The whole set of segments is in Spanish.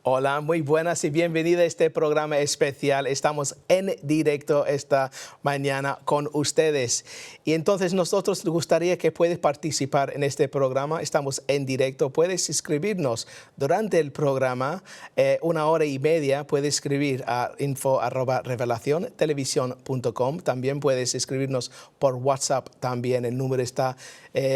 Hola, muy buenas y bienvenida a este programa especial. Estamos en directo esta mañana con ustedes. Y entonces nosotros nos gustaría que puedas participar en este programa. Estamos en directo. Puedes escribirnos durante el programa, 1 hora y media. Puedes escribir a info@revelaciontelevisión.com. También puedes escribirnos por WhatsApp también. El número está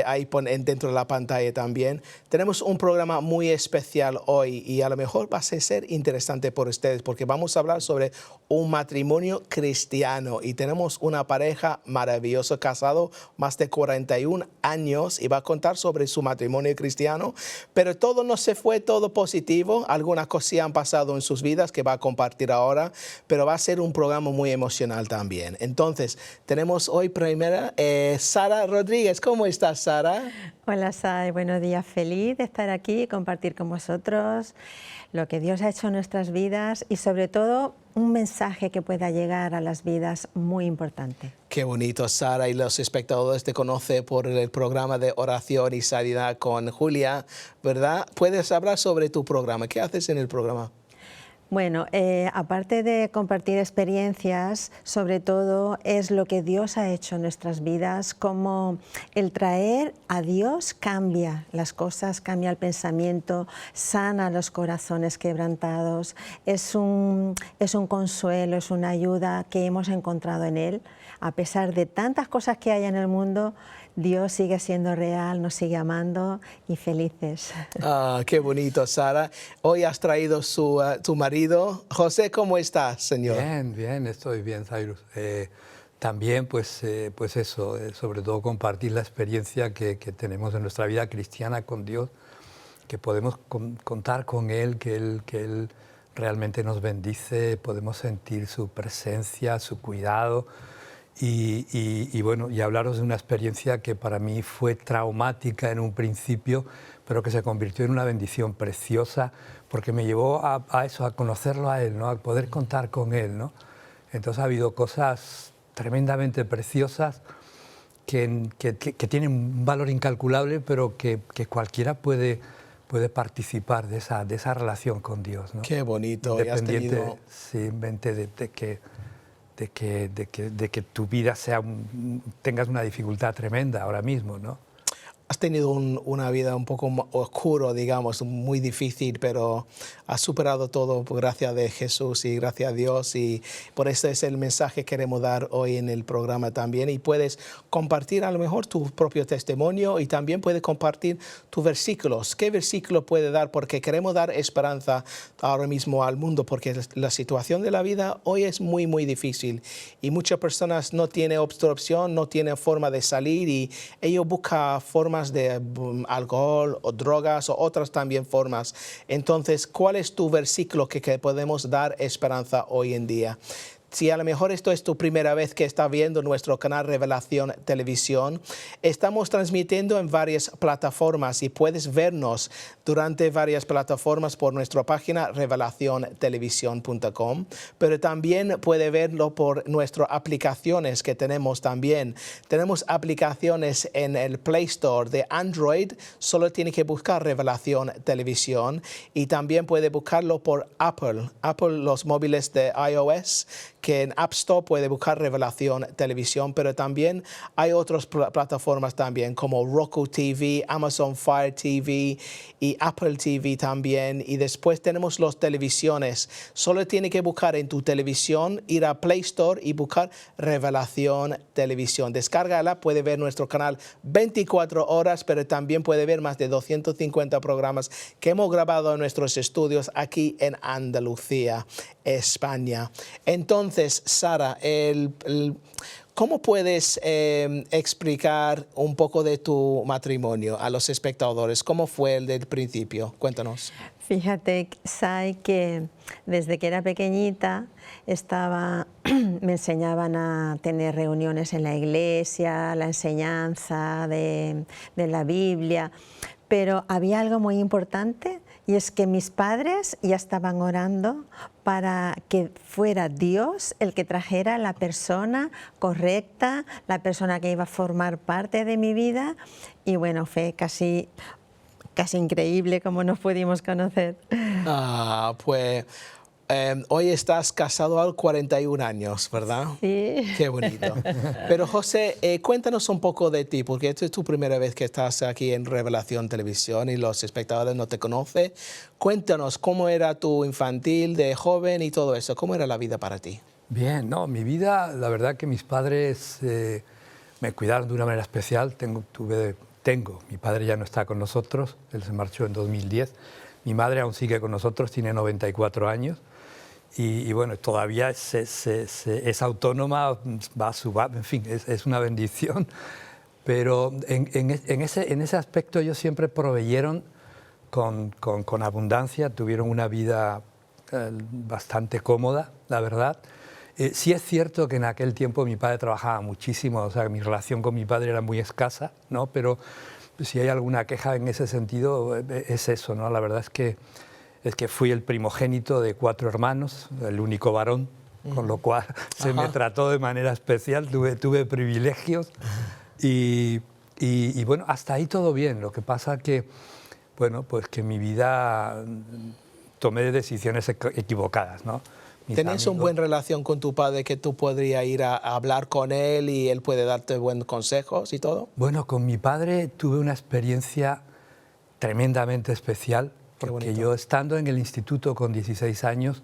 ahí dentro de la pantalla también. Tenemos un programa muy especial hoy y a lo mejor va a ser interesante por ustedes porque vamos a hablar sobre un matrimonio cristiano y tenemos una pareja maravillosa, casado más de 41 años y va a contar sobre su matrimonio cristiano, pero todo no se fue todo positivo, algunas cosas han pasado en sus vidas que va a compartir ahora, pero va a ser un programa muy emocional también. Entonces, tenemos hoy primera Sara Rodríguez. ¿Cómo estás, Sara? Hola, Sai, buenos días. Feliz de estar aquí y compartir con vosotros lo que Dios ha hecho en nuestras vidas y sobre todo un mensaje que pueda llegar a las vidas muy importante. Qué bonito, Sara, y los espectadores te conocen por el programa de oración y sanidad con Julia, ¿verdad? ¿Puedes hablar sobre tu programa? ¿Qué haces en el programa? Bueno, aparte de compartir experiencias, sobre todo es lo que Dios ha hecho en nuestras vidas, como el traer a Dios cambia las cosas, cambia el pensamiento, sana los corazones quebrantados, es un consuelo, es una ayuda que hemos encontrado en Él. A pesar de tantas cosas que hay en el mundo, Dios sigue siendo real, nos sigue amando y felices. Ah, qué bonito, Sara. Hoy has traído tu marido. José, ¿cómo estás, señor? Bien, bien, estoy bien, Cyrus. También, pues eso, sobre todo compartir la experiencia que tenemos en nuestra vida cristiana con Dios, que podemos contar con Él, que Él realmente nos bendice, podemos sentir su presencia, su cuidado. Y bueno, y hablaros de una experiencia que para mí fue traumática en un principio, pero que se convirtió en una bendición preciosa, porque me llevó a eso, a conocerlo a Él, ¿no? A poder contar con Él, ¿no? Entonces ha habido cosas tremendamente preciosas que tienen un valor incalculable, pero que cualquiera puede participar de esa relación con Dios, ¿no? Qué bonito. Independiente, simplemente de que tu vida tengas una dificultad tremenda ahora mismo, ¿no? Has tenido una vida un poco oscura, digamos, muy difícil, pero has superado todo por gracia de Jesús y gracias a Dios. Y por eso es el mensaje que queremos dar hoy en el programa también. Y puedes compartir a lo mejor tu propio testimonio y también puedes compartir tus versículos. ¿Qué versículo puede dar? Porque queremos dar esperanza ahora mismo al mundo, porque la situación de la vida hoy es muy, muy difícil. Y muchas personas no tienen otra opción, no tienen forma de salir y ellos buscan formas de alcohol o drogas o otras también formas. Entonces, ¿cuál es tu versículo que podemos dar esperanza hoy en día? Si a lo mejor esto es tu primera vez que estás viendo nuestro canal Revelación Televisión, estamos transmitiendo en varias plataformas y puedes vernos durante varias plataformas por nuestra página revelaciontelevisión.com, pero también puede verlo por nuestras aplicaciones que tenemos también. Tenemos aplicaciones en el Play Store de Android, solo tiene que buscar Revelación Televisión y también puede buscarlo por Apple, los móviles de iOS, que en App Store puede buscar Revelación Televisión, pero también hay otras plataformas también como Roku TV, Amazon Fire TV y Apple TV también. Y después tenemos las televisiones. Solo tiene que buscar en tu televisión, ir a Play Store y buscar Revelación Televisión. Descárgala, puede ver nuestro canal 24 horas, pero también puede ver más de 250 programas que hemos grabado en nuestros estudios aquí en Andalucía, España. Entonces, Sara, ¿cómo puedes explicar un poco de tu matrimonio a los espectadores? ¿Cómo fue el del principio? Cuéntanos. Fíjate, Sai, que desde que era pequeñita me enseñaban a tener reuniones en la iglesia, la enseñanza de la Biblia, pero había algo muy importante Y es que mis padres ya estaban orando para que fuera Dios el que trajera la persona correcta, la persona que iba a formar parte de mi vida. Y bueno, fue casi increíble cómo nos pudimos conocer. Pues hoy estás casado a los 41 años, ¿verdad? Sí. Qué bonito. Pero José, cuéntanos un poco de ti, porque esta es tu primera vez que estás aquí en Revelación Televisión y los espectadores no te conocen. Cuéntanos cómo era tu infantil, de joven y todo eso. ¿Cómo era la vida para ti? Bien, no, mi vida, la verdad que mis padres me cuidaron de una manera especial. Mi padre ya no está con nosotros, él se marchó en 2010. Mi madre aún sigue con nosotros, tiene 94 años. Y bueno, todavía es autónoma, en fin, es una bendición. Pero en ese aspecto ellos siempre proveyeron con abundancia, tuvieron una vida bastante cómoda, la verdad. Sí es cierto que en aquel tiempo mi padre trabajaba muchísimo, o sea, mi relación con mi padre era muy escasa, ¿no? Pero si hay alguna queja en ese sentido, es eso, ¿no? La verdad es que fui el primogénito de 4 hermanos, el único varón, con lo cual se me trató de manera especial, tuve privilegios y bueno, hasta ahí todo bien. Lo que pasa que, bueno, pues que en mi vida tomé decisiones equivocadas, ¿no? ¿Tenías una buena relación con tu padre que tú podrías ir a hablar con él y él puede darte buenos consejos y todo? Bueno, con mi padre tuve una experiencia tremendamente especial, porque yo estando en el instituto con 16 años,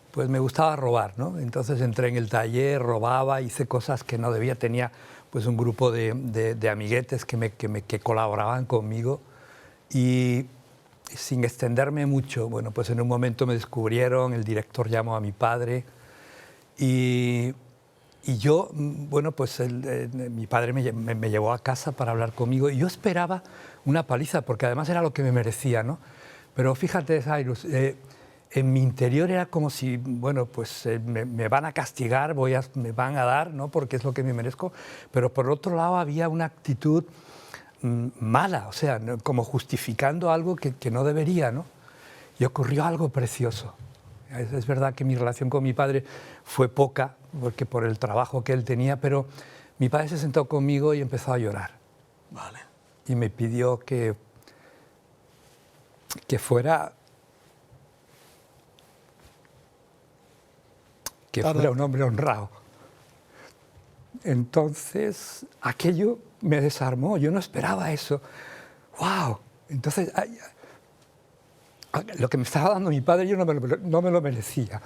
pues me gustaba robar, ¿no? Entonces entré en el taller, robaba, hice cosas que no debía, tenía pues un grupo de amiguetes que colaboraban conmigo y sin extenderme mucho, bueno, pues en un momento me descubrieron, el director llamó a mi padre y yo, bueno, pues mi padre me llevó a casa para hablar conmigo y yo esperaba una paliza, porque además era lo que me merecía, ¿no? Pero fíjate, Cyrus, en mi interior era como si, bueno, pues me van a castigar, me van a dar, ¿no? Porque es lo que me merezco, pero por otro lado había una actitud mala, o sea, como justificando algo que no debería, ¿no? Y ocurrió algo precioso. Es verdad que mi relación con mi padre fue poca, porque por el trabajo que él tenía, pero mi padre se sentó conmigo y empezó a llorar. Vale. Y me pidió que fuera un hombre honrado. Entonces, aquello me desarmó, yo no esperaba eso. ¡Wow! Entonces, lo que me estaba dando mi padre yo no me lo merecía.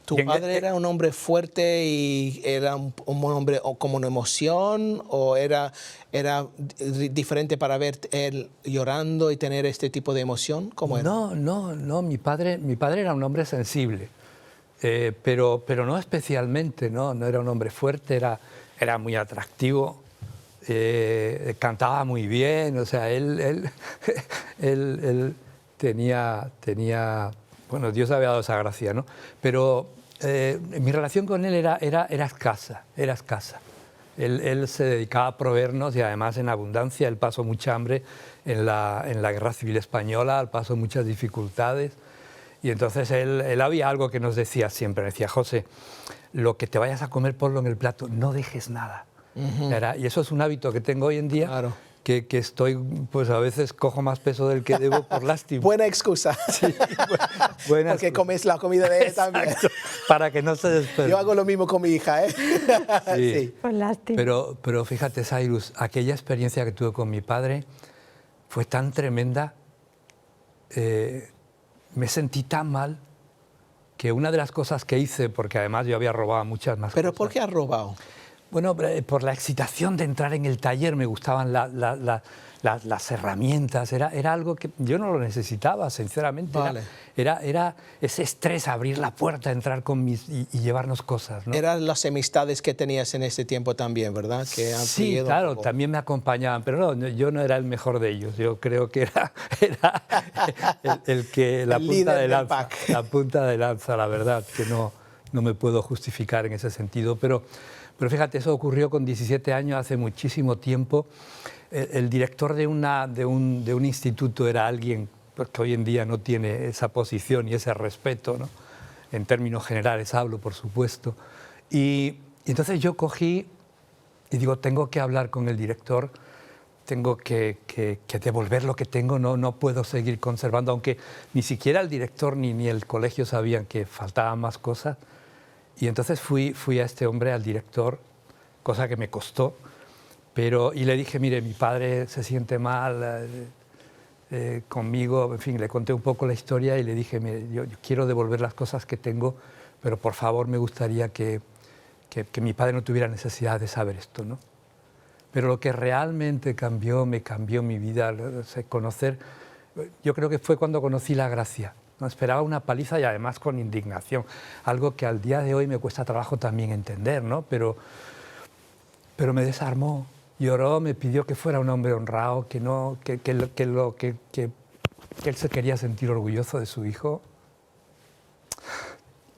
¿Tu padre era un hombre fuerte y era un hombre como una emoción o era diferente para ver él llorando y tener este tipo de emoción? ¿Cómo era? No, mi padre era un hombre sensible, pero no especialmente, no era un hombre fuerte, era muy atractivo, cantaba muy bien, o sea, él tenía, bueno, Dios había dado esa gracia, ¿no? Pero mi relación con él era escasa. Él se dedicaba a proveernos y además en abundancia. Él pasó mucha hambre en la Guerra Civil Española, él pasó muchas dificultades. Y entonces él había algo que nos decía siempre, decía, José, lo que te vayas a comer ponlo en el plato, no dejes nada. Y eso es un hábito que tengo hoy en día. Claro. Que estoy, pues a veces cojo más peso del que debo por lástima. Buena excusa. Sí, buena Porque excusa. comes la comida de él también. Para que no se desperdicie. Yo hago lo mismo con mi hija, ¿eh? Sí. Sí. Por lástima. Pero fíjate, Cyrus, aquella experiencia que tuve con mi padre fue tan tremenda, me sentí tan mal, que una de las cosas que hice, porque además yo había robado muchas más ¿Pero cosas. por qué has robado? Bueno, por la excitación de entrar en el taller, me gustaban las herramientas, era algo que yo no lo necesitaba, sinceramente. Vale. Era ese estrés, abrir la puerta, entrar y llevarnos cosas, ¿no? Eran las amistades que tenías en ese tiempo también, ¿verdad? Que han Sí, seguido claro, un poco. también me acompañaban, pero no, yo no era el mejor de ellos. Yo creo que era el que la El punta líder de del lanza, pack. la punta de lanza, la verdad, que no me puedo justificar en ese sentido, pero fíjate, eso ocurrió con 17 años, hace muchísimo tiempo. El director de un instituto era alguien pues, que hoy en día no tiene esa posición y ese respeto, ¿no? En términos generales hablo, por supuesto. Y entonces yo cogí y digo, tengo que hablar con el director, tengo que devolver lo que tengo, no puedo seguir conservando, aunque ni siquiera el director ni el colegio sabían que faltaban más cosas. Y entonces fui a este hombre, al director, cosa que me costó, y le dije, mire, mi padre se siente mal conmigo, en fin, le conté un poco la historia y le dije, mire, yo quiero devolver las cosas que tengo, pero por favor me gustaría que mi padre no tuviera necesidad de saber esto, ¿no? Pero lo que realmente me cambió mi vida, conocer, yo creo que fue cuando conocí la gracia. No esperaba una paliza y además con indignación, algo que al día de hoy me cuesta trabajo también entender, ¿no? Pero me desarmó, lloró, me pidió que fuera un hombre honrado, que él se quería sentir orgulloso de su hijo.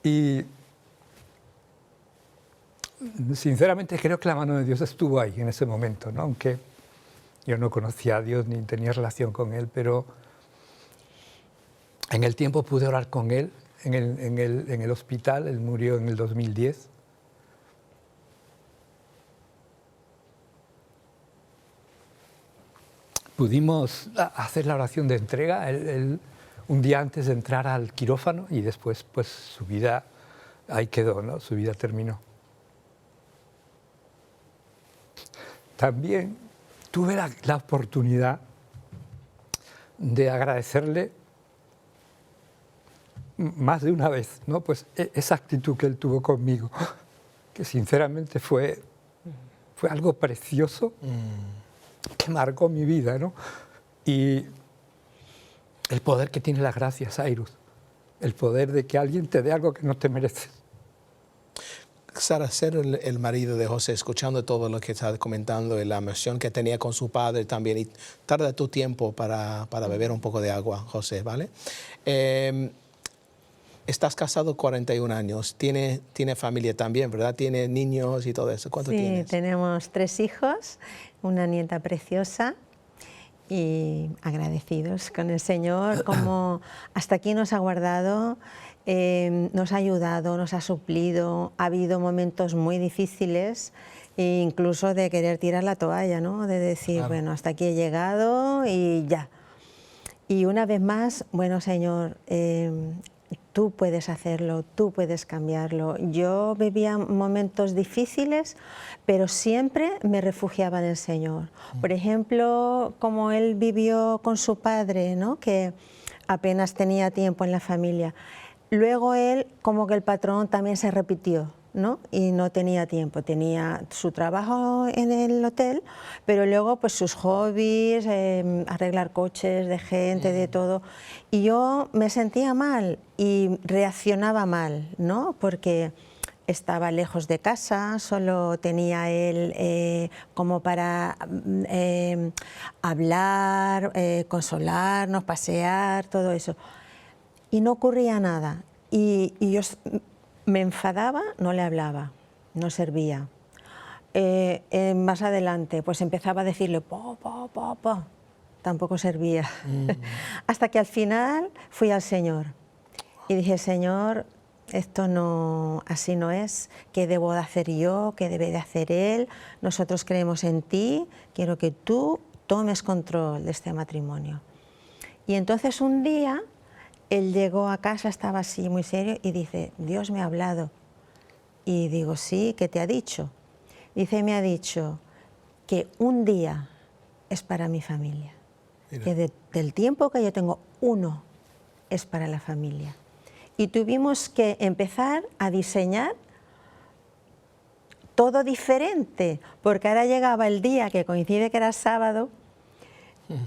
Y sinceramente creo que la mano de Dios estuvo ahí en ese momento, ¿no? Aunque yo no conocía a Dios ni tenía relación con Él, pero en el tiempo pude orar con Él en el hospital. Él murió en el 2010. Pudimos hacer la oración de entrega un día antes de entrar al quirófano y después pues su vida ahí quedó, ¿no? Su vida terminó. También tuve la oportunidad de agradecerle más de una vez, ¿no? Pues esa actitud que él tuvo conmigo, que sinceramente fue algo precioso, que marcó mi vida, ¿no? Y el poder que tiene la gracia, Cyrus, el poder de que alguien te dé algo que no te mereces. Sara, ser el marido de José, escuchando todo lo que estás comentando y la emoción que tenía con su padre también, y tarda tu tiempo para beber un poco de agua, José, ¿vale? Estás casado 41 años, tiene familia también, ¿verdad? Tiene niños y todo eso. ¿Cuánto tienes? Sí, tenemos 3 hijos, una nieta preciosa y agradecidos con el Señor, como hasta aquí nos ha guardado, nos ha ayudado, nos ha suplido. Ha habido momentos muy difíciles, e incluso de querer tirar la toalla, ¿no? De decir, claro, bueno, hasta aquí he llegado y ya. Y una vez más, bueno, Señor, tú puedes hacerlo, tú puedes cambiarlo. Yo vivía momentos difíciles, pero siempre me refugiaba en el Señor. Por ejemplo, como él vivió con su padre, ¿no? Que apenas tenía tiempo en la familia. Luego él, como que el patrón también se repitió, ¿no? Y no tenía tiempo, tenía su trabajo en el hotel, pero luego pues sus hobbies, arreglar coches de gente, de todo. Y yo me sentía mal y reaccionaba mal, ¿no? Porque estaba lejos de casa, solo tenía él como para hablar, consolarnos, pasear, todo eso. Y no ocurría nada. Y yo me enfadaba, no le hablaba, no servía. Más adelante, pues empezaba a decirle, po, tampoco servía. Hasta que al final fui al Señor y dije, Señor, esto no, así no es, ¿qué debo de hacer yo? ¿Qué debe de hacer Él? Nosotros creemos en ti, quiero que tú tomes control de este matrimonio. Y entonces un día él llegó a casa, estaba así muy serio y dice, Dios me ha hablado. Y digo, sí, ¿qué te ha dicho? Dice, me ha dicho que un día es para mi familia. Mira. Que del tiempo que yo tengo, uno es para la familia. Y tuvimos que empezar a diseñar todo diferente, porque ahora llegaba el día que coincide que era sábado,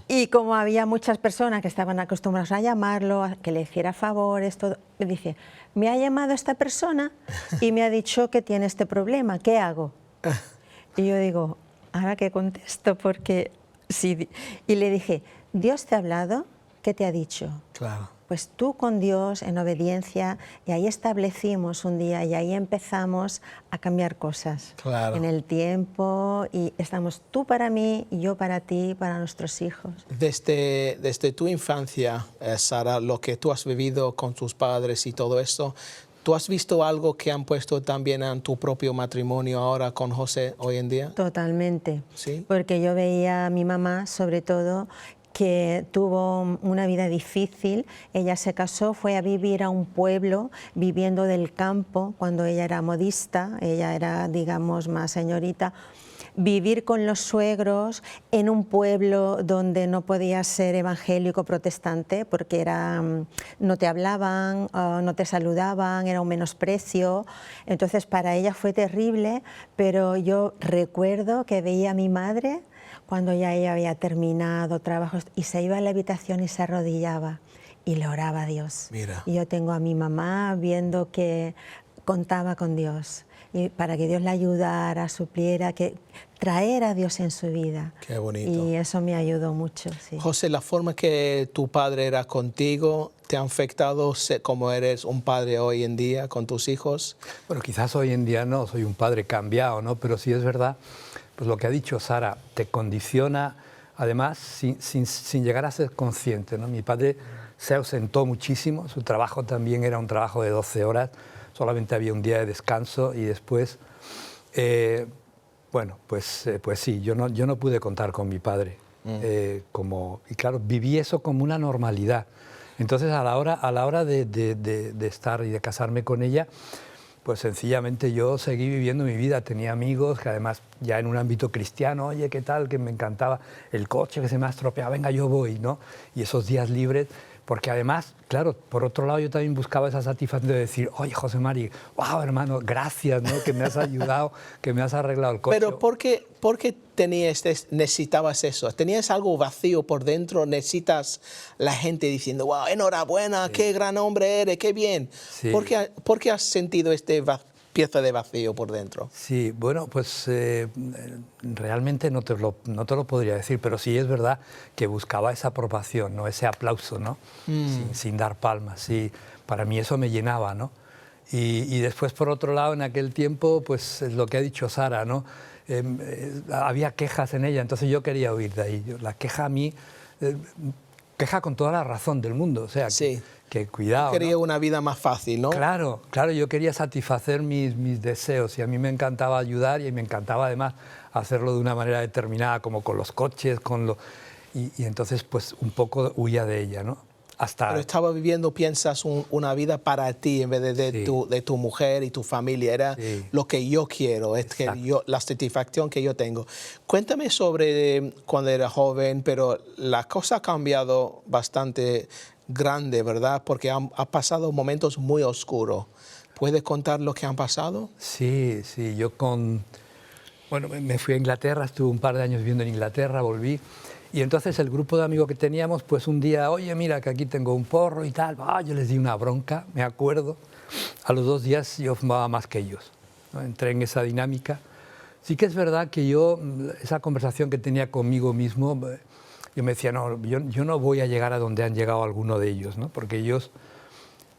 y como había muchas personas que estaban acostumbradas a llamarlo, a que le hiciera favores, todo, me dice, me ha llamado esta persona y me ha dicho que tiene este problema, ¿qué hago? Y yo digo, ¿ahora qué contesto? Porque sí. Y le dije, ¿Dios te ha hablado? ¿Qué te ha dicho? Claro. pues tú con Dios en obediencia, y ahí establecimos un día y ahí empezamos a cambiar cosas en el tiempo, y estamos tú para mí y yo para ti, para nuestros hijos. Desde tu infancia, Sara, lo que tú has vivido con tus padres y todo esto, ¿tú has visto algo que han puesto también en tu propio matrimonio ahora con José hoy en día? Totalmente, ¿Sí? Porque yo veía a mi mamá, sobre todo, que tuvo una vida difícil. Ella se casó, fue a vivir a un pueblo, viviendo del campo, cuando ella era modista, ella era, digamos, más señorita. Vivir con los suegros en un pueblo donde no podías ser evangélico protestante porque no te hablaban, no te saludaban, era un menosprecio. Entonces para ella fue terrible, pero yo recuerdo que veía a mi madre cuando ya ella había terminado trabajos y se iba a la habitación y se arrodillaba y le oraba a Dios. Mira. Y yo tengo a mi mamá viendo que contaba con Dios y para que Dios la ayudara, supliera, que traer a Dios en su vida. Qué bonito. Y eso me ayudó mucho. Sí. José, la forma que tu padre era contigo, ¿te ha afectado como eres un padre hoy en día con tus hijos? Bueno, quizás hoy en día no, soy un padre cambiado, ¿no? Pero sí es verdad, pues lo que ha dicho Sara, te condiciona, además, sin llegar a ser consciente, ¿no? Mi padre se ausentó muchísimo, su trabajo también era un trabajo de 12 horas, solamente había un día de descanso y después, bueno, pues sí, yo no pude contar con mi padre. Y claro, viví eso como una normalidad. Entonces, a la hora de estar y de casarme con ella, pues sencillamente yo seguí viviendo mi vida. Tenía amigos que además ya en un ámbito cristiano, oye, ¿qué tal? Que me encantaba el coche que se me ha estropeado, venga, yo voy, ¿no? Y esos días libres, porque además, claro, por otro lado yo también buscaba esa satisfacción de decir, oye, José Mari, wow, hermano, gracias, ¿no? Que me has ayudado, que me has arreglado el coche. Pero ¿por qué necesitabas eso? ¿Tenías algo vacío por dentro? ¿Necesitas la gente diciendo, wow, enhorabuena, sí, qué gran hombre eres, qué bien? Sí. ¿Por qué has sentido pieza de vacío por dentro? Sí, bueno, pues realmente no te lo podría decir, pero sí es verdad que buscaba esa aprobación, ¿no? Ese aplauso, ¿no? Sin dar palmas. Sí, para mí eso me llenaba, ¿no? Y después, por otro lado, en aquel tiempo, pues es lo que ha dicho Sara, ¿no? Había quejas en ella, entonces yo quería huir de ahí. La queja a mí, queja con toda la razón del mundo, o sea, sí, que cuidado. Quería, ¿no? una vida más fácil, ¿no? Claro, yo quería satisfacer mis deseos y a mí me encantaba ayudar y me encantaba además hacerlo de una manera determinada, como con los coches, y entonces pues un poco huía de ella, ¿no? Pero estaba viviendo, piensas, una vida para ti en vez de sí, tu mujer y tu familia. Era sí, lo que yo quiero, es que la satisfacción que yo tengo. Cuéntame sobre cuando era joven, pero la cosa ha cambiado bastante grande, ¿verdad? Porque ha pasado momentos muy oscuros. ¿Puedes contar lo que han pasado? Sí, yo bueno, me fui a Inglaterra, estuve un par de años viviendo en Inglaterra, volví. Y entonces el grupo de amigos que teníamos, pues un día, oye, mira que aquí tengo un porro y tal, yo les di una bronca, me acuerdo. A los 2 días yo fumaba más que ellos, ¿no? Entré en esa dinámica. Sí que es verdad que yo, esa conversación que tenía conmigo mismo, yo me decía, no, yo no voy a llegar a donde han llegado algunos de ellos, ¿no? Porque ellos,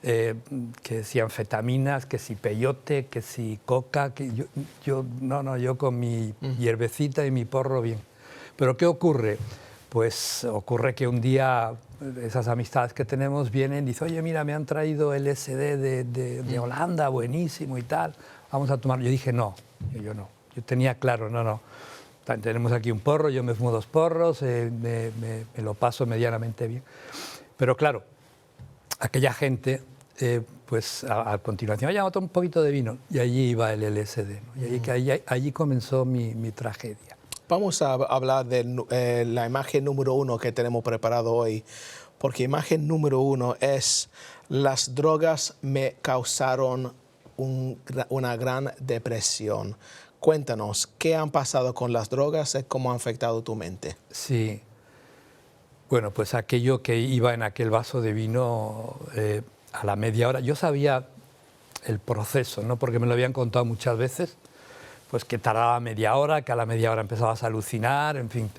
que si anfetaminas, que si peyote, que si coca, que yo con mi hierbecita y mi porro bien. Pero ¿qué ocurre? Pues ocurre que un día esas amistades que tenemos vienen y dicen, oye, mira, me han traído LSD de Holanda, buenísimo y tal, vamos a tomar. Yo dije, no, yo no. Yo tenía claro, no. Tenemos aquí un porro, yo me fumo 2 porros, me lo paso medianamente bien. Pero claro, aquella gente, pues a continuación, oye, vamos a tomar un poquito de vino. Y allí iba el LSD, ¿no? Y allí comenzó mi tragedia. Vamos a hablar de la imagen número 1 que tenemos preparado hoy, porque imagen número 1 es: las drogas me causaron una gran depresión. Cuéntanos, ¿qué han pasado con las drogas y cómo han afectado tu mente? Sí, bueno, pues aquello que iba en aquel vaso de vino a la media hora, yo sabía el proceso, ¿no? Porque me lo habían contado muchas veces, pues que tardaba media hora, que a la media hora empezabas a alucinar, en fin,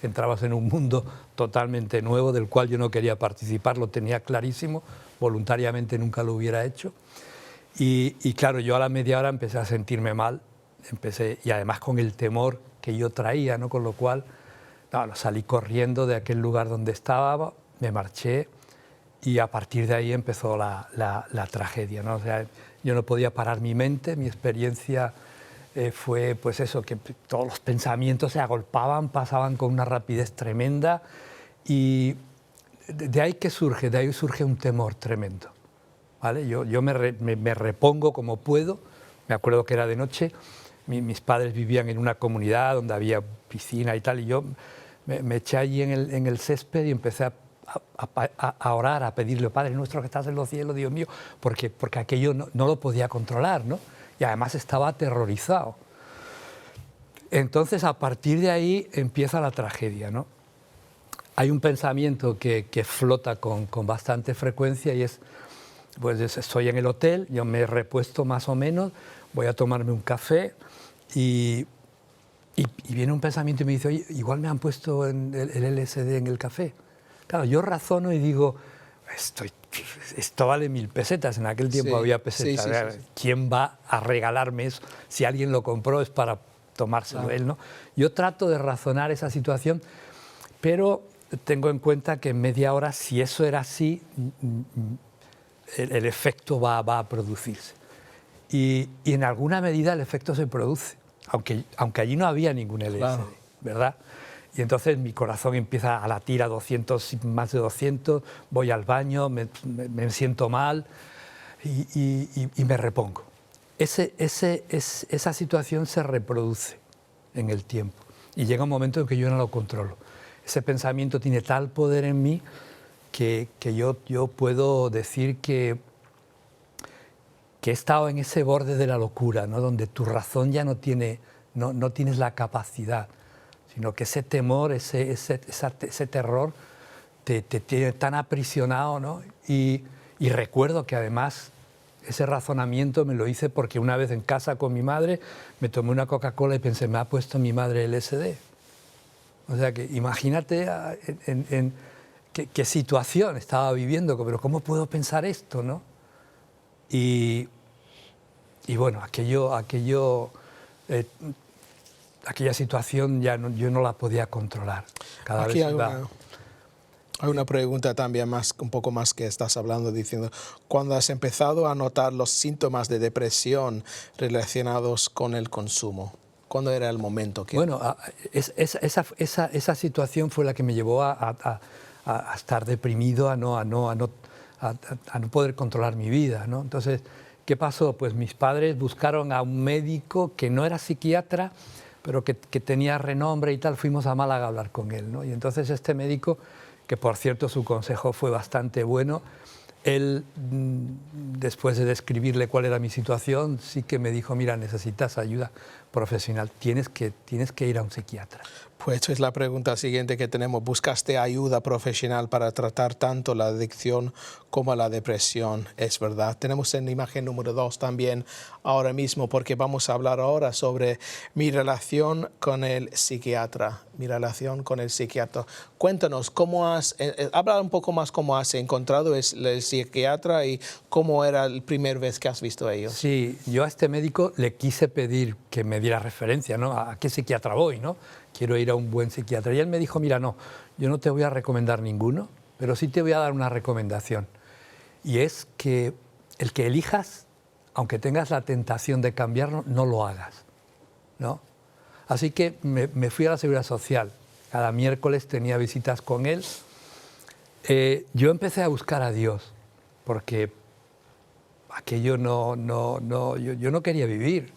entrabas en un mundo totalmente nuevo del cual yo no quería participar, lo tenía clarísimo, voluntariamente nunca lo hubiera hecho. Y claro, yo a la media hora empecé a sentirme mal, y además con el temor que yo traía, ¿no? Con lo cual salí corriendo de aquel lugar donde estaba, me marché y a partir de ahí empezó la tragedia, ¿no? O sea, yo no podía parar mi mente, mi experiencia fue pues eso, que todos los pensamientos se agolpaban, pasaban con una rapidez tremenda y de ahí surge un temor tremendo, ¿vale? Yo me repongo como puedo. Me acuerdo que era de noche, mis padres vivían en una comunidad donde había piscina y tal, y yo me eché allí en el césped y empecé a orar, a pedirle, Padre nuestro que estás en los cielos, Dios mío, porque aquello no lo podía controlar, ¿no? Y además estaba aterrorizado. Entonces, a partir de ahí empieza la tragedia, ¿no? Hay un pensamiento que flota con bastante frecuencia y es, pues estoy en el hotel, yo me he repuesto más o menos, voy a tomarme un café y viene un pensamiento y me dice, oye, igual me han puesto el LSD en el café. Claro, yo razono y digo, esto vale 1000 pesetas, en aquel tiempo había pesetas. Sí. ¿Quién va a regalarme eso? Si alguien lo compró es para tomárselo él, ¿no? Yo trato de razonar esa situación, pero tengo en cuenta que en media hora, si eso era así, el efecto va a producirse. Y en alguna medida el efecto se produce, aunque allí no había ningún LSD, ¿verdad? Y entonces mi corazón empieza a latir a 200, más de 200, voy al baño, me siento mal y me repongo. Esa situación se reproduce en el tiempo y llega un momento en que yo no lo controlo. Ese pensamiento tiene tal poder en mí que yo puedo decir que he estado en ese borde de la locura, ¿no? Donde tu razón ya no tienes la capacidad, sino que ese temor, ese terror te tiene tan aprisionado, ¿no? Y recuerdo que además ese razonamiento me lo hice porque una vez en casa con mi madre me tomé una Coca-Cola y pensé, me ha puesto mi madre LSD. O sea que imagínate qué situación estaba viviendo, pero ¿cómo puedo pensar esto, no? Y bueno, aquella situación yo no la podía controlar. Aquí hay una pregunta también un poco más que estás hablando, diciendo, ¿cuándo has empezado a notar los síntomas de depresión relacionados con el consumo? ¿Cuándo era el momento? Bueno, esa situación fue la que me llevó a estar deprimido, a no poder controlar mi vida, ¿no? Entonces, ¿qué pasó? Pues mis padres buscaron a un médico que no era psiquiatra, pero que tenía renombre y tal. Fuimos a Málaga a hablar con él, ¿no? Y entonces este médico, que por cierto su consejo fue bastante bueno, él, después de describirle cuál era mi situación, sí que me dijo, mira, necesitas ayuda profesional, tienes que ir a un psiquiatra. Pues esa es la pregunta siguiente que tenemos. ¿Buscaste ayuda profesional para tratar tanto la adicción como la depresión? Es verdad. Tenemos en la imagen número 2 también ahora mismo, porque vamos a hablar ahora sobre mi relación con el psiquiatra. Mi relación con el psiquiatra. Cuéntanos, habla un poco más cómo has encontrado el psiquiatra y cómo era la primera vez que has visto a ellos. Sí, yo a este médico le quise pedir que me diera referencia, ¿no? ¿A qué psiquiatra voy, no? Quiero ir a un buen psiquiatra. Y él me dijo, mira, no, yo no te voy a recomendar ninguno, pero sí te voy a dar una recomendación. Y es que el que elijas, aunque tengas la tentación de cambiarlo, no lo hagas, ¿no? Así que me fui a la Seguridad Social. Cada miércoles tenía visitas con él. Yo empecé a buscar a Dios, porque aquello yo no quería vivir.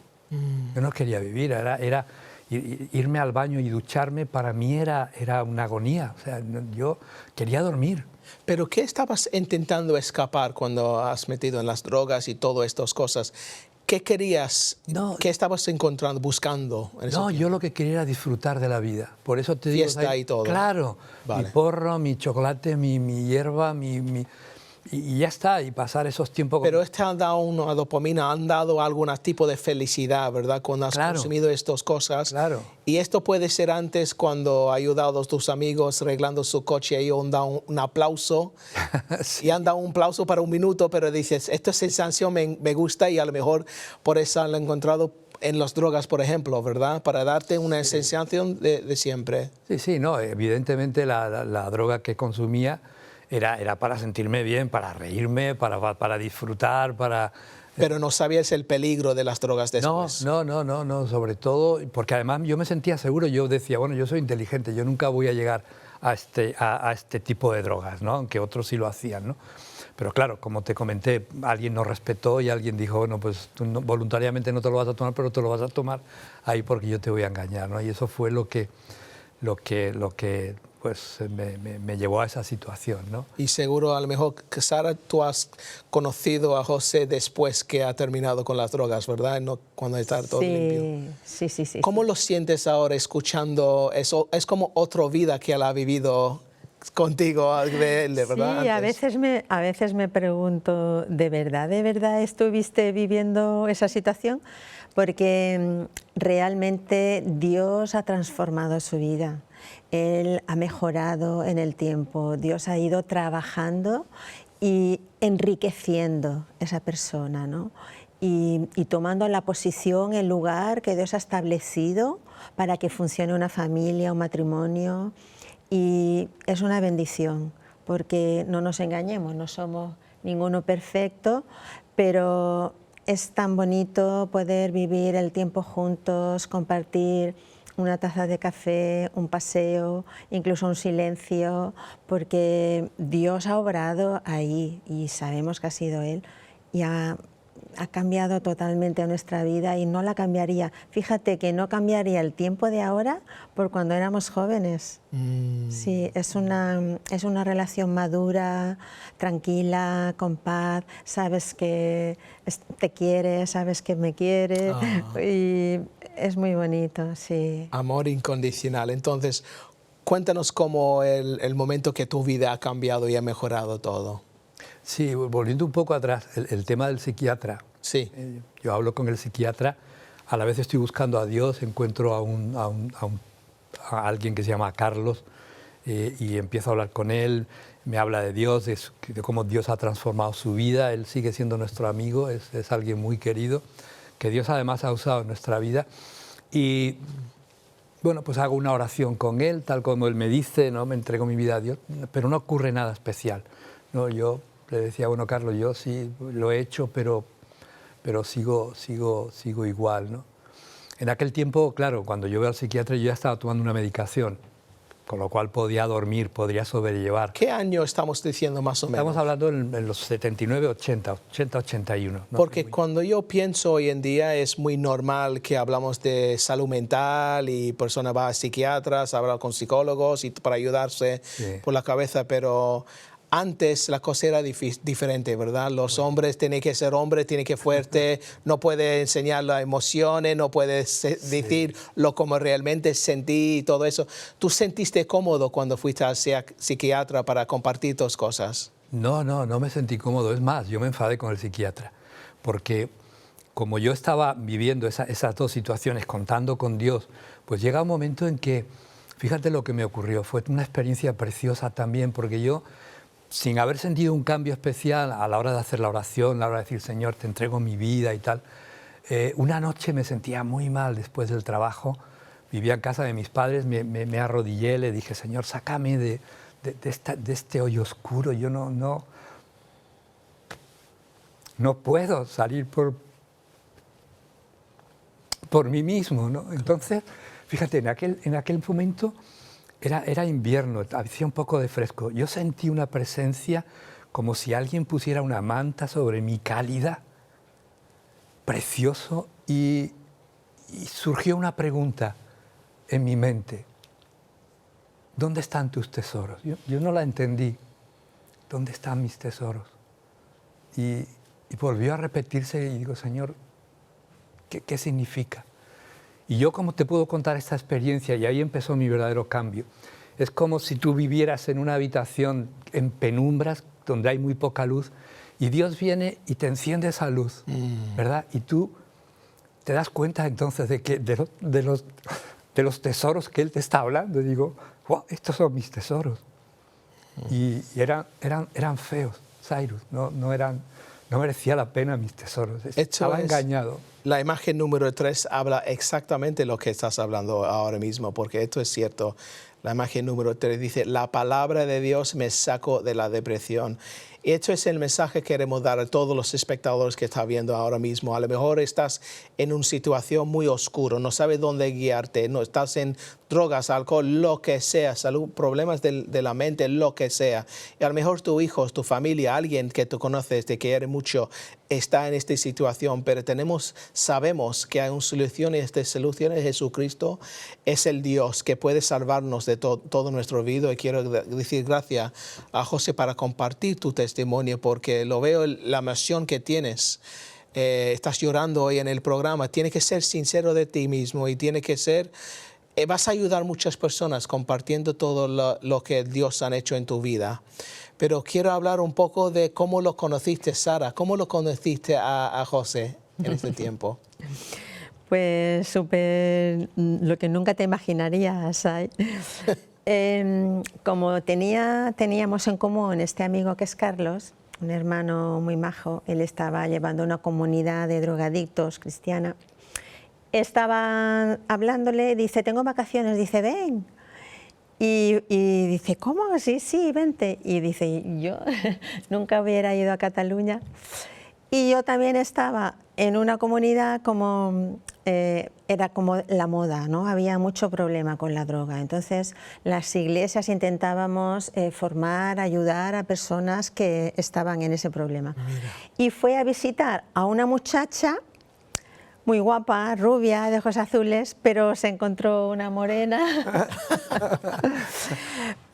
Yo no quería vivir, era irme al baño y ducharme para mí era una agonía. O sea, yo quería dormir. ¿Pero qué estabas intentando escapar cuando has metido en las drogas y todas estas cosas? ¿Qué querías? No, ¿Qué estabas buscando? Yo lo que quería era disfrutar de la vida. Por eso te digo... Fiesta y todo. Claro, vale. Mi porro, mi chocolate, mi hierba, y ya está, y pasar esos tiempos... Pero te han dado una dopamina, han dado algún tipo de felicidad, ¿verdad? Cuando has consumido estas cosas. Claro. Y esto puede ser antes cuando has ayudado a tus amigos arreglando su coche y han dado un aplauso. Sí. Y han dado un aplauso para un minuto, pero dices, esta sensación me gusta y a lo mejor por eso lo he encontrado en las drogas, por ejemplo, ¿verdad? Para darte una sensación de siempre. Sí, no, evidentemente la droga que consumía era para sentirme bien, para reírme, para disfrutar, para... Pero no sabías el peligro de las drogas después. No, sobre todo, porque además yo me sentía seguro, yo decía, bueno, yo soy inteligente, yo nunca voy a llegar a este tipo de drogas, ¿no? Aunque otros sí lo hacían, ¿no? Pero claro, como te comenté, alguien nos respetó y alguien dijo, bueno, pues tú voluntariamente no te lo vas a tomar, pero te lo vas a tomar ahí porque yo te voy a engañar, ¿no? Y eso fue lo que pues me llevó a esa situación, ¿no? Y seguro, a lo mejor, Sara, tú has conocido a José después que ha terminado con las drogas, ¿verdad? No, cuando está todo limpio. Sí. ¿Cómo lo sientes ahora escuchando eso? Es como otra vida que él ha vivido contigo, de verdad. Sí, a veces me pregunto, ¿de verdad estuviste viviendo esa situación? Porque realmente Dios ha transformado su vida. Él ha mejorado en el tiempo, Dios ha ido trabajando y enriqueciendo esa persona, ¿no? Y tomando la posición, el lugar que Dios ha establecido para que funcione una familia, un matrimonio. Y es una bendición, porque no nos engañemos, no somos ninguno perfecto, pero es tan bonito poder vivir el tiempo juntos, compartir una taza de café, un paseo, incluso un silencio, porque Dios ha obrado ahí y sabemos que ha sido Él y ha cambiado totalmente nuestra vida y no la cambiaría. Fíjate que no cambiaría el tiempo de ahora por cuando éramos jóvenes. Sí, es una relación madura, tranquila, con paz, sabes que te quiere, sabes que me quiere y es muy bonito, sí. Amor incondicional. Entonces, cuéntanos cómo el momento que tu vida ha cambiado y ha mejorado todo. Sí, volviendo un poco atrás, el tema del psiquiatra. Sí. Yo hablo con el psiquiatra, a la vez estoy buscando a Dios, encuentro a alguien que se llama Carlos y empiezo a hablar con él, me habla de Dios, de cómo Dios ha transformado su vida, él sigue siendo nuestro amigo, es alguien muy querido, que Dios además ha usado en nuestra vida. Y bueno, pues hago una oración con él, tal como él me dice, ¿no? Me entrego mi vida a Dios, pero no ocurre nada especial, ¿no? Yo le decía, bueno, Carlos, yo sí lo he hecho, pero sigo igual, ¿no? En aquel tiempo, claro, cuando yo veo al psiquiatra, yo ya estaba tomando una medicación, con lo cual podía dormir, podría sobrellevar. ¿Qué año estamos diciendo más o menos? Estamos hablando en los 79, 80, 81. ¿no? Porque cuando yo pienso hoy en día es muy normal que hablamos de salud mental y personas van a psiquiatras, hablan con psicólogos y para ayudarse por la cabeza, pero antes la cosa era diferente, ¿verdad? Los hombres tienen que ser hombres, tienen que ser fuertes, no puede enseñar las emociones, no puedes decir lo como realmente sentí y todo eso. ¿Tú sentiste cómodo cuando fuiste al psiquiatra para compartir tus cosas? No me sentí cómodo. Es más, yo me enfadé con el psiquiatra, porque como yo estaba viviendo esas dos situaciones, contando con Dios, pues llega un momento en que, fíjate lo que me ocurrió, fue una experiencia preciosa también, porque yo, sin haber sentido un cambio especial a la hora de hacer la oración, a la hora de decir, Señor, te entrego mi vida y tal, una noche me sentía muy mal después del trabajo, vivía en casa de mis padres, me arrodillé, le dije, Señor, sácame de este hoyo oscuro, yo no puedo salir por mí mismo, ¿no? Entonces, fíjate, en aquel momento era invierno, hacía un poco de fresco. Yo sentí una presencia como si alguien pusiera una manta sobre mi cálida, precioso, y surgió una pregunta en mi mente. ¿Dónde están tus tesoros? Yo no la entendí. ¿Dónde están mis tesoros? Y volvió a repetirse y digo, Señor, ¿qué significa? Y yo, como te puedo contar esta experiencia, y ahí empezó mi verdadero cambio, es como si tú vivieras en una habitación en penumbras, donde hay muy poca luz, y Dios viene y te enciende esa luz, ¿verdad? Y tú te das cuenta entonces de los tesoros que Él te está hablando. Y digo, wow, estos son mis tesoros. Y eran feos, Cyrus, no merecía la pena mis tesoros. Estaba engañado. La imagen número 3 habla exactamente lo que estás hablando ahora mismo, porque esto es cierto. La imagen número 3 dice, la palabra de Dios me sacó de la depresión. Y esto es el mensaje que queremos dar a todos los espectadores que están viendo ahora mismo. A lo mejor estás en una situación muy oscura, no sabes dónde guiarte, no estás en drogas, alcohol, lo que sea, salud, problemas de la mente, lo que sea. Y a lo mejor tu hijo, tu familia, alguien que tú conoces, te quiere mucho, está en esta situación, pero sabemos que hay una solución, y esta solución es Jesucristo, es el Dios que puede salvarnos de todo nuestro vida. Y quiero decir gracias a José para compartir tu testimonio, porque lo veo, la emoción que tienes. Estás llorando hoy en el programa. Tienes que ser sincero de ti mismo y tiene que ser... vas a ayudar a muchas personas compartiendo todo lo que Dios ha hecho en tu vida. Pero quiero hablar un poco de cómo lo conociste, Sara. ¿Cómo lo conociste a José en este tiempo? Pues súper, lo que nunca te imaginarías. Como teníamos en común este amigo que es Carlos, un hermano muy majo, él estaba llevando una comunidad de drogadictos cristiana. Estaba hablándole, dice, tengo vacaciones, dice, ven. Y dice, ¿cómo? Sí, vente. Y dice, yo nunca hubiera ido a Cataluña. Y yo también estaba en una comunidad como, era como la moda, ¿no? Había mucho problema con la droga. Entonces, las iglesias intentábamos formar, ayudar a personas que estaban en ese problema. Mira. Y fue a visitar a una muchacha muy guapa, rubia, de ojos azules, pero se encontró una morena.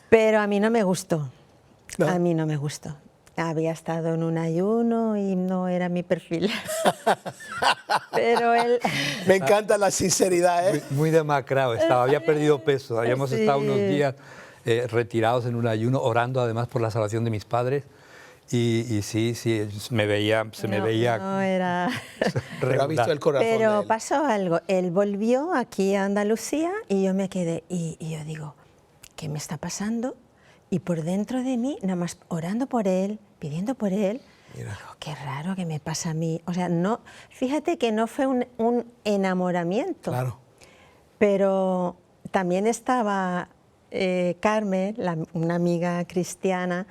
Pero a mí no me gustó. ¿No? A mí no me gustó. Había estado en un ayuno y no era mi perfil. Pero él... Me encanta la sinceridad, ¿eh? Muy demacrado estaba, había perdido peso. Habíamos estado unos días retirados en un ayuno, orando además por la salvación de mis padres. Y sí, se me veía no era... Pero ha visto el corazón. Pero pasó algo. Él volvió aquí a Andalucía y yo me quedé. Y yo digo, ¿qué me está pasando? Y por dentro de mí, nada más orando por él, pidiendo por él, digo, qué raro que me pasa a mí. O sea, no, fíjate que no fue un enamoramiento. Claro. Pero también estaba Carmen, una amiga cristiana,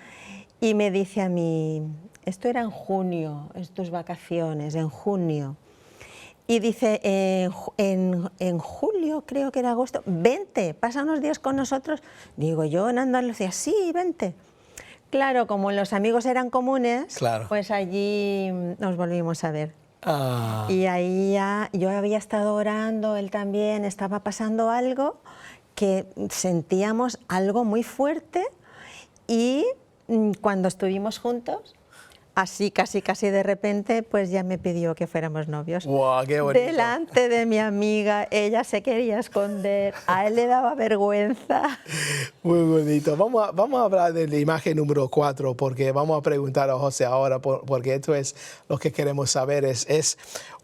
y me dice a mí, esto era en junio, tus vacaciones, en junio. Y dice, en julio, creo que era agosto, vente, pasa unos días con nosotros. Digo, yo en Andalucía, sí, vente. Claro, como los amigos eran comunes, claro, pues allí nos volvimos a ver. Ah. Y ahí ya, yo había estado orando, él también, estaba pasando algo, que sentíamos algo muy fuerte, y cuando estuvimos juntos, así casi de repente, pues ya me pidió que fuéramos novios. ¡Wow, qué bonito! Delante de mi amiga, ella se quería esconder, a él le daba vergüenza. Muy bonito. Vamos a hablar de la imagen número 4, porque vamos a preguntar a José ahora, porque esto es lo que queremos saber, es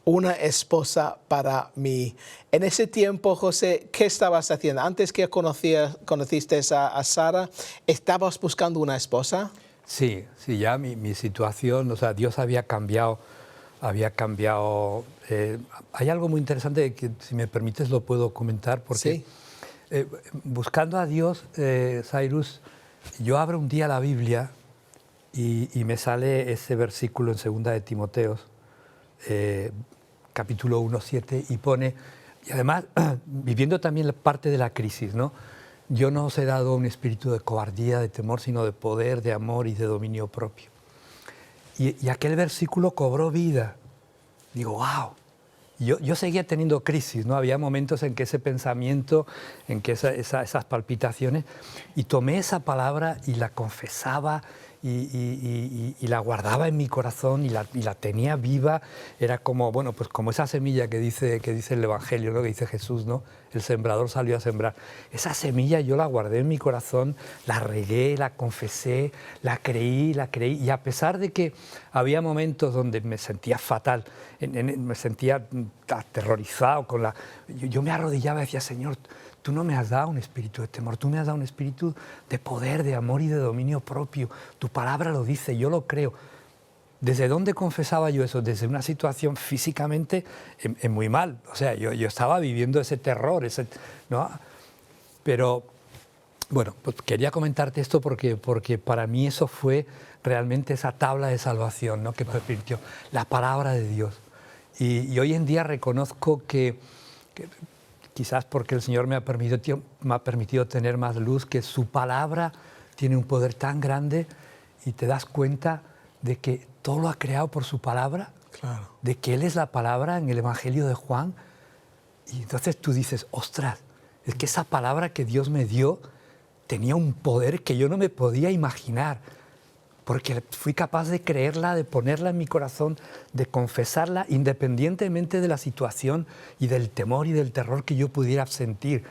una esposa para mí. En ese tiempo, José, ¿qué estabas haciendo? Antes que conociste a Sara, ¿estabas buscando una esposa? Sí, ya mi situación, o sea, Dios había cambiado. Hay algo muy interesante que, si me permites, lo puedo comentar, porque sí. Buscando a Dios, Cyrus, yo abro un día la Biblia y me sale ese versículo en 2 de Timoteo, capítulo 1:7, y pone, y además, viviendo también la parte de la crisis, ¿no? Yo no os he dado un espíritu de cobardía, de temor, sino de poder, de amor y de dominio propio. Y aquel versículo cobró vida. Digo, wow. Yo seguía teniendo crisis, ¿no? Había momentos en que ese pensamiento, en que esas palpitaciones, y tomé esa palabra y la confesaba y la guardaba en mi corazón y la tenía viva. Era como, bueno, pues como esa semilla que dice el Evangelio, ¿no? Que dice Jesús, ¿no? El sembrador salió a sembrar. Esa semilla yo la guardé en mi corazón, la regué, la confesé, la creí, y a pesar de que había momentos donde me sentía fatal, me sentía aterrorizado, yo me arrodillaba y decía, Señor, tú no me has dado un espíritu de temor, tú me has dado un espíritu de poder, de amor y de dominio propio. Tu palabra lo dice, yo lo creo. ¿Desde dónde confesaba yo eso? Desde una situación físicamente muy mal. O sea, yo estaba viviendo ese terror, ¿no? Pero, bueno, pues quería comentarte esto porque para mí eso fue realmente esa tabla de salvación, ¿no? Que permitió la palabra de Dios. Y hoy en día reconozco que quizás porque el Señor me ha permitido tener más luz, que su palabra tiene un poder tan grande y te das cuenta de que todo lo ha creado por su palabra, Claro. de que Él es la palabra en el Evangelio de Juan. Y entonces tú dices, ostras, es que esa palabra que Dios me dio tenía un poder que yo no me podía imaginar, porque fui capaz de creerla, de ponerla en mi corazón, de confesarla independientemente de la situación y del temor y del terror que yo pudiera sentir.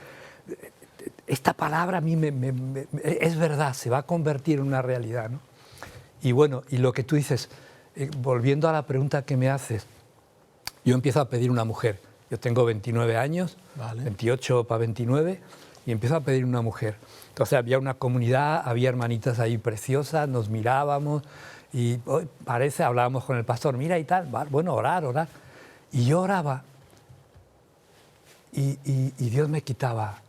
Esta palabra a mí es verdad, se va a convertir en una realidad, ¿no? Y bueno, y lo que tú dices, volviendo a la pregunta que me haces, yo empiezo a pedir una mujer. Yo tengo 29 años, Vale. 28 para 29, y empiezo a pedir una mujer. Entonces había una comunidad, había hermanitas ahí preciosas, nos mirábamos y hablábamos con el pastor, mira y tal, bueno, orar. Y yo oraba y Dios me quitaba.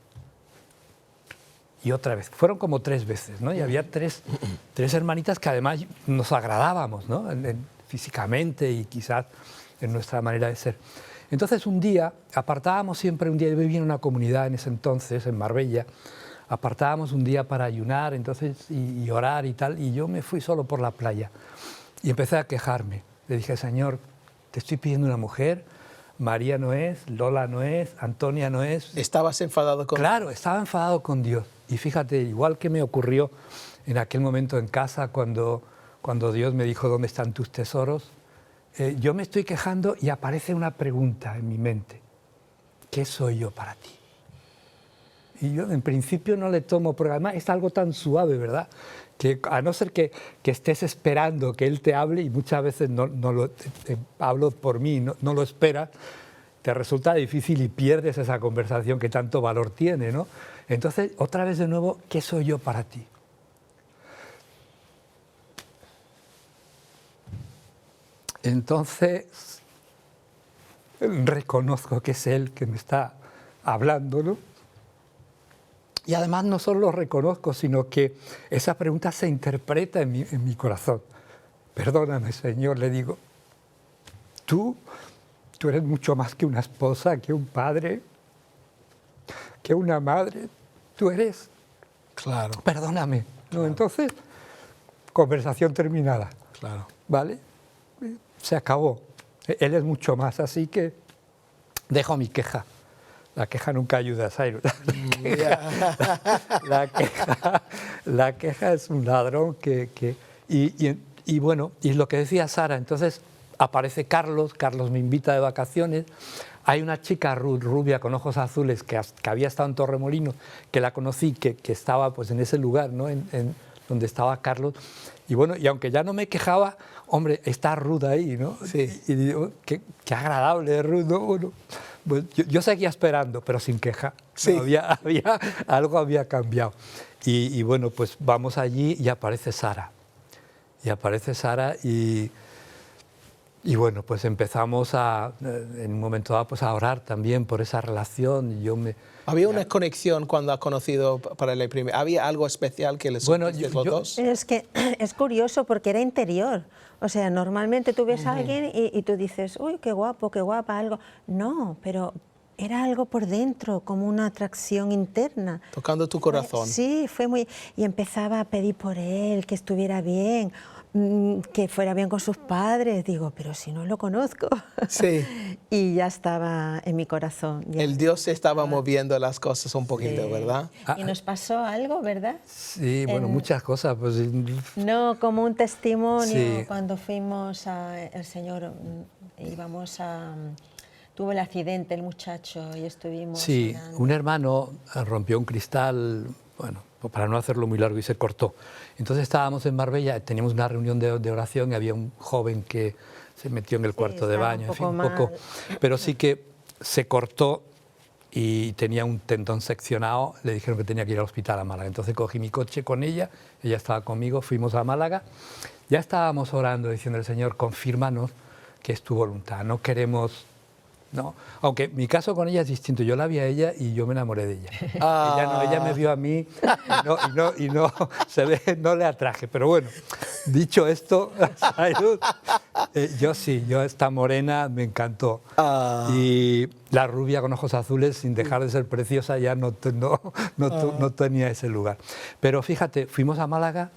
Y otra vez, fueron como 3 veces, ¿no? Y había tres hermanitas que además nos agradábamos, ¿no? Físicamente y quizás en nuestra manera de ser. Entonces un día, apartábamos siempre un día, yo vivía en una comunidad en ese entonces, en Marbella, apartábamos un día para ayunar entonces, y orar y tal, y yo me fui solo por la playa y empecé a quejarme. Le dije, Señor, te estoy pidiendo una mujer, María no es, Lola no es, Antonia no es. ¿Estabas enfadado con...? Claro, estaba enfadado con Dios. Y fíjate, igual que me ocurrió en aquel momento en casa cuando Dios me dijo, ¿dónde están tus tesoros? Yo me estoy quejando y aparece una pregunta en mi mente. ¿Qué soy yo para ti? Y yo en principio no le tomo, porque además es algo tan suave, ¿verdad? Que a no ser que estés esperando que Él te hable, y muchas veces hablo por mí, no lo esperas, te resulta difícil y pierdes esa conversación que tanto valor tiene, ¿no? Entonces, otra vez de nuevo, ¿qué soy yo para ti? Entonces, reconozco que es Él que me está hablando, ¿no? Y además no solo lo reconozco, sino que esa pregunta se interpreta en mi corazón. Perdóname, Señor, le digo, tú eres mucho más que una esposa, que un padre, que una madre. Tú eres. Claro. Perdóname. ¿No? Claro. Entonces, conversación terminada. Claro. ¿Vale? Se acabó. Él es mucho más, así dejo mi queja. La queja nunca ayuda, Cyrus. La queja es un ladrón y bueno, y lo que decía Sara, entonces aparece Carlos me invita de vacaciones, hay una chica rubia con ojos azules que había estado en Torremolinos, que la conocí, que estaba pues en ese lugar, ¿no? en donde estaba Carlos, y bueno, y aunque ya no me quejaba, hombre, está Ruth ahí, ¿no? Sí. Y digo, qué agradable Ruth, ¿no? Bueno, pues yo seguía esperando, pero sin queja. Sí. Algo había cambiado. Y bueno, pues vamos allí y aparece Sara. Y bueno, pues empezamos en un momento dado pues a orar también por esa relación. ¿Había una conexión cuando has conocido para la primera? ¿Había algo especial que les uniste los dos? Es que es curioso porque era interior. O sea, normalmente tú ves a alguien y tú dices, uy, qué guapo, qué guapa, algo. No, pero era algo por dentro, como una atracción interna. Tocando tu corazón. Sí, fue muy... Y empezaba a pedir por él, que estuviera bien, que fuera bien con sus padres. Digo, pero si no lo conozco. Sí. Y ya estaba en mi corazón. Ya. El Dios se estaba moviendo las cosas un poquito, Sí. ¿verdad? Y nos pasó algo, ¿verdad? Sí, bueno, muchas cosas. Pues, No, como un testimonio, Sí. cuando fuimos el Señor, íbamos a... Tuvo el accidente el muchacho y estuvimos... sí, orando. un hermano rompió un cristal, bueno, para no hacerlo muy largo, y se cortó. Entonces estábamos en Marbella, teníamos una reunión de oración y había un joven que se metió en el cuarto de estaba baño, un en fin, poco un poco. mal. Pero sí que se cortó y tenía un tendón seccionado, le dijeron que tenía que ir al hospital a Málaga. Entonces cogí mi coche con ella estaba conmigo, fuimos a Málaga. Ya estábamos orando, diciendo al Señor, confírmanos que es tu voluntad, no queremos... No, aunque mi caso con ella es distinto. Yo la vi a ella y yo me enamoré de ella. Ella me vio a mí y no le atraje. Pero bueno, dicho esto, yo esta morena me encantó. Y la rubia con ojos azules, sin dejar de ser preciosa, ya no tenía ese lugar. Pero fíjate, fuimos a Málaga,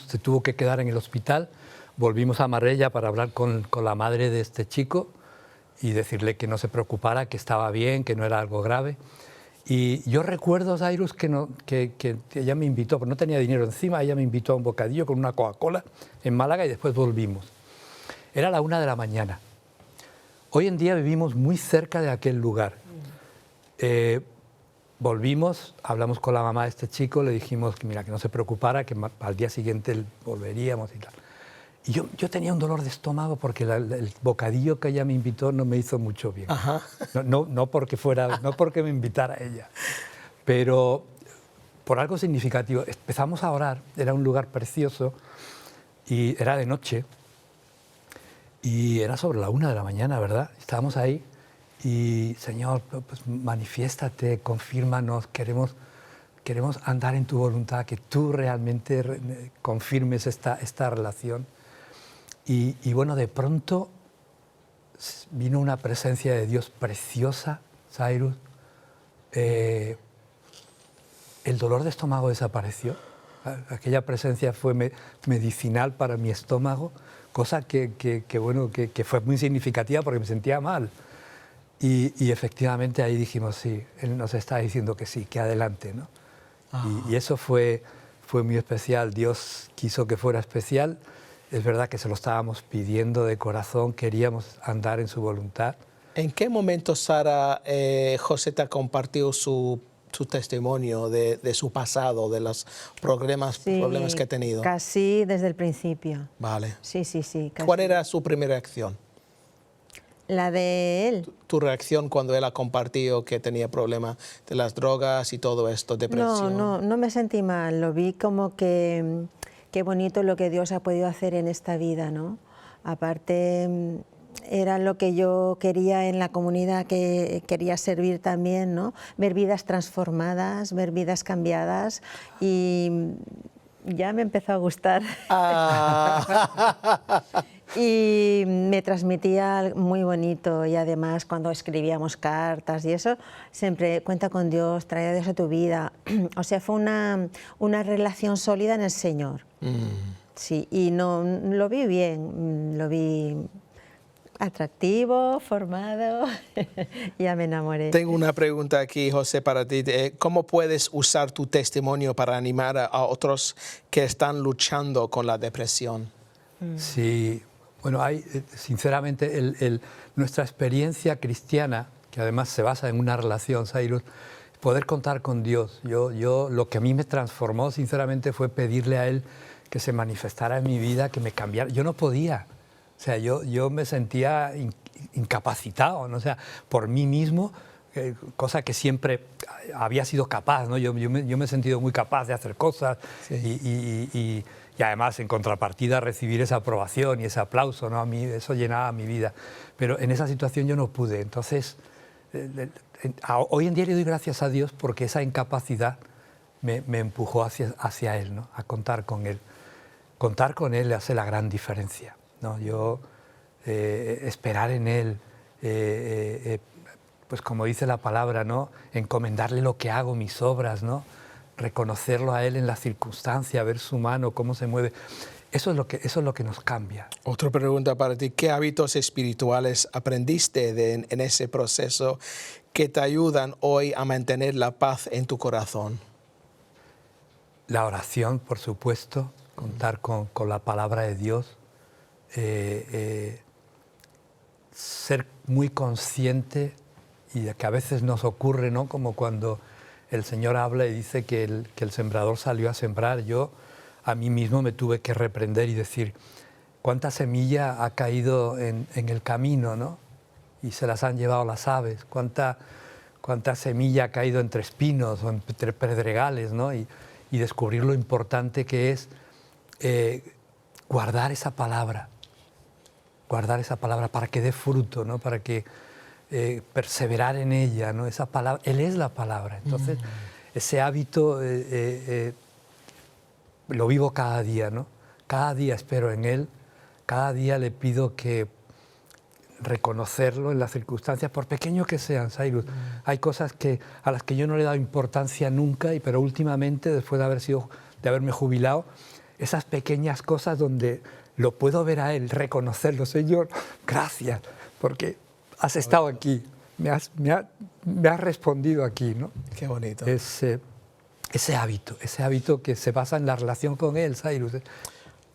se tuvo que quedar en el hospital, volvimos a Marbella para hablar con la madre de este chico y decirle que no se preocupara, que estaba bien, que no era algo grave. Y yo recuerdo, Cyrus, que ella me invitó, pero no tenía dinero encima, ella me invitó a un bocadillo con una Coca-Cola en Málaga y después volvimos. Era la 1 de la mañana. Hoy en día vivimos muy cerca de aquel lugar. Volvimos, hablamos con la mamá de este chico, le dijimos que, mira, que no se preocupara, que al día siguiente volveríamos y tal. Y yo tenía un dolor de estómago porque el bocadillo que ella me invitó no me hizo mucho bien. Ajá. No porque me invitara ella, pero por algo significativo. Empezamos a orar, era un lugar precioso y era de noche y era sobre la 1 de la mañana, ¿verdad? Estábamos ahí y, Señor, pues manifiéstate, confírmanos, queremos andar en tu voluntad, que tú realmente confirmes esta relación. Y bueno, de pronto vino una presencia de Dios preciosa, Cyrus. El dolor de estómago desapareció. Aquella presencia fue medicinal para mi estómago, cosa que fue muy significativa porque me sentía mal. Y efectivamente ahí dijimos, sí, Él nos está diciendo que sí, que adelante, ¿no? Y eso fue muy especial. Dios quiso que fuera especial. Es verdad que se lo estábamos pidiendo de corazón, queríamos andar en su voluntad. ¿En qué momento, Sara, José te ha compartido su testimonio de su pasado, de los problemas que ha tenido? Casi desde el principio. Vale. Sí. Casi. ¿Cuál era su primera reacción? La de él. Tu reacción cuando él ha compartido que tenía problemas de las drogas y todo esto, depresión. No me sentí mal, lo vi como que qué bonito lo que Dios ha podido hacer en esta vida, ¿no? Aparte, era lo que yo quería en la comunidad, que quería servir también, ¿no? Ver vidas transformadas, ver vidas cambiadas y ya me empezó a gustar. Y me transmitía muy bonito y además cuando escribíamos cartas y eso, siempre cuenta con Dios, trae a Dios a tu vida. O sea, fue una relación sólida en el Señor. Sí, y no, lo vi bien, lo vi atractivo, formado, ya me enamoré. Tengo una pregunta aquí, José, para ti. ¿Cómo puedes usar tu testimonio para animar a otros que están luchando con la depresión? Sí, bueno, sinceramente, nuestra experiencia cristiana, que además se basa en una relación, Cyrus, poder contar con Dios. Lo que a mí me transformó, sinceramente, fue pedirle a Él que se manifestara en mi vida, que me cambiara. Yo no podía. O sea, yo me sentía incapacitado, ¿no? O sea, por mí mismo, cosa que siempre había sido capaz, ¿no? Yo me he sentido muy capaz de hacer cosas y además, en contrapartida, recibir esa aprobación y ese aplauso, ¿no? A mí eso llenaba mi vida. Pero en esa situación yo no pude. Entonces, hoy en día le doy gracias a Dios porque esa incapacidad me empujó hacia Él, ¿no? A contar con Él. Contar con Él hace la gran diferencia, ¿no? Esperar en Él, pues como dice la palabra, ¿no? Encomendarle lo que hago, mis obras, ¿no? Reconocerlo a Él en la circunstancia, ver su mano, cómo se mueve. Eso es lo que nos cambia. Otra pregunta para ti. ¿Qué hábitos espirituales aprendiste en ese proceso que te ayudan hoy a mantener la paz en tu corazón? La oración, por supuesto, contar con la palabra de Dios, ser muy consciente, y que a veces nos ocurre, ¿no? Como cuando el Señor habla y dice que el sembrador salió a sembrar. Yo a mí mismo me tuve que reprender y decir, ¿cuánta semilla ha caído en el camino, ¿no? Y se las han llevado las aves. ¿Cuánta semilla ha caído entre espinos o entre pedregales, ¿no? Y descubrir lo importante que es guardar esa palabra para que dé fruto, ¿no? Para que perseverar en ella, ¿no? Esa palabra, Él es la palabra. Entonces, ese hábito lo vivo cada día, ¿no? Cada día espero en Él, cada día le pido que reconocerlo en las circunstancias, por pequeño que sean, Cyrus. Hay cosas a las que yo no le he dado importancia nunca, pero últimamente, después de haberme jubilado, esas pequeñas cosas donde lo puedo ver a Él, reconocerlo. Señor, gracias, porque has estado aquí, me has respondido aquí, ¿no? Qué bonito. Ese hábito que se basa en la relación con Él, Cyrus.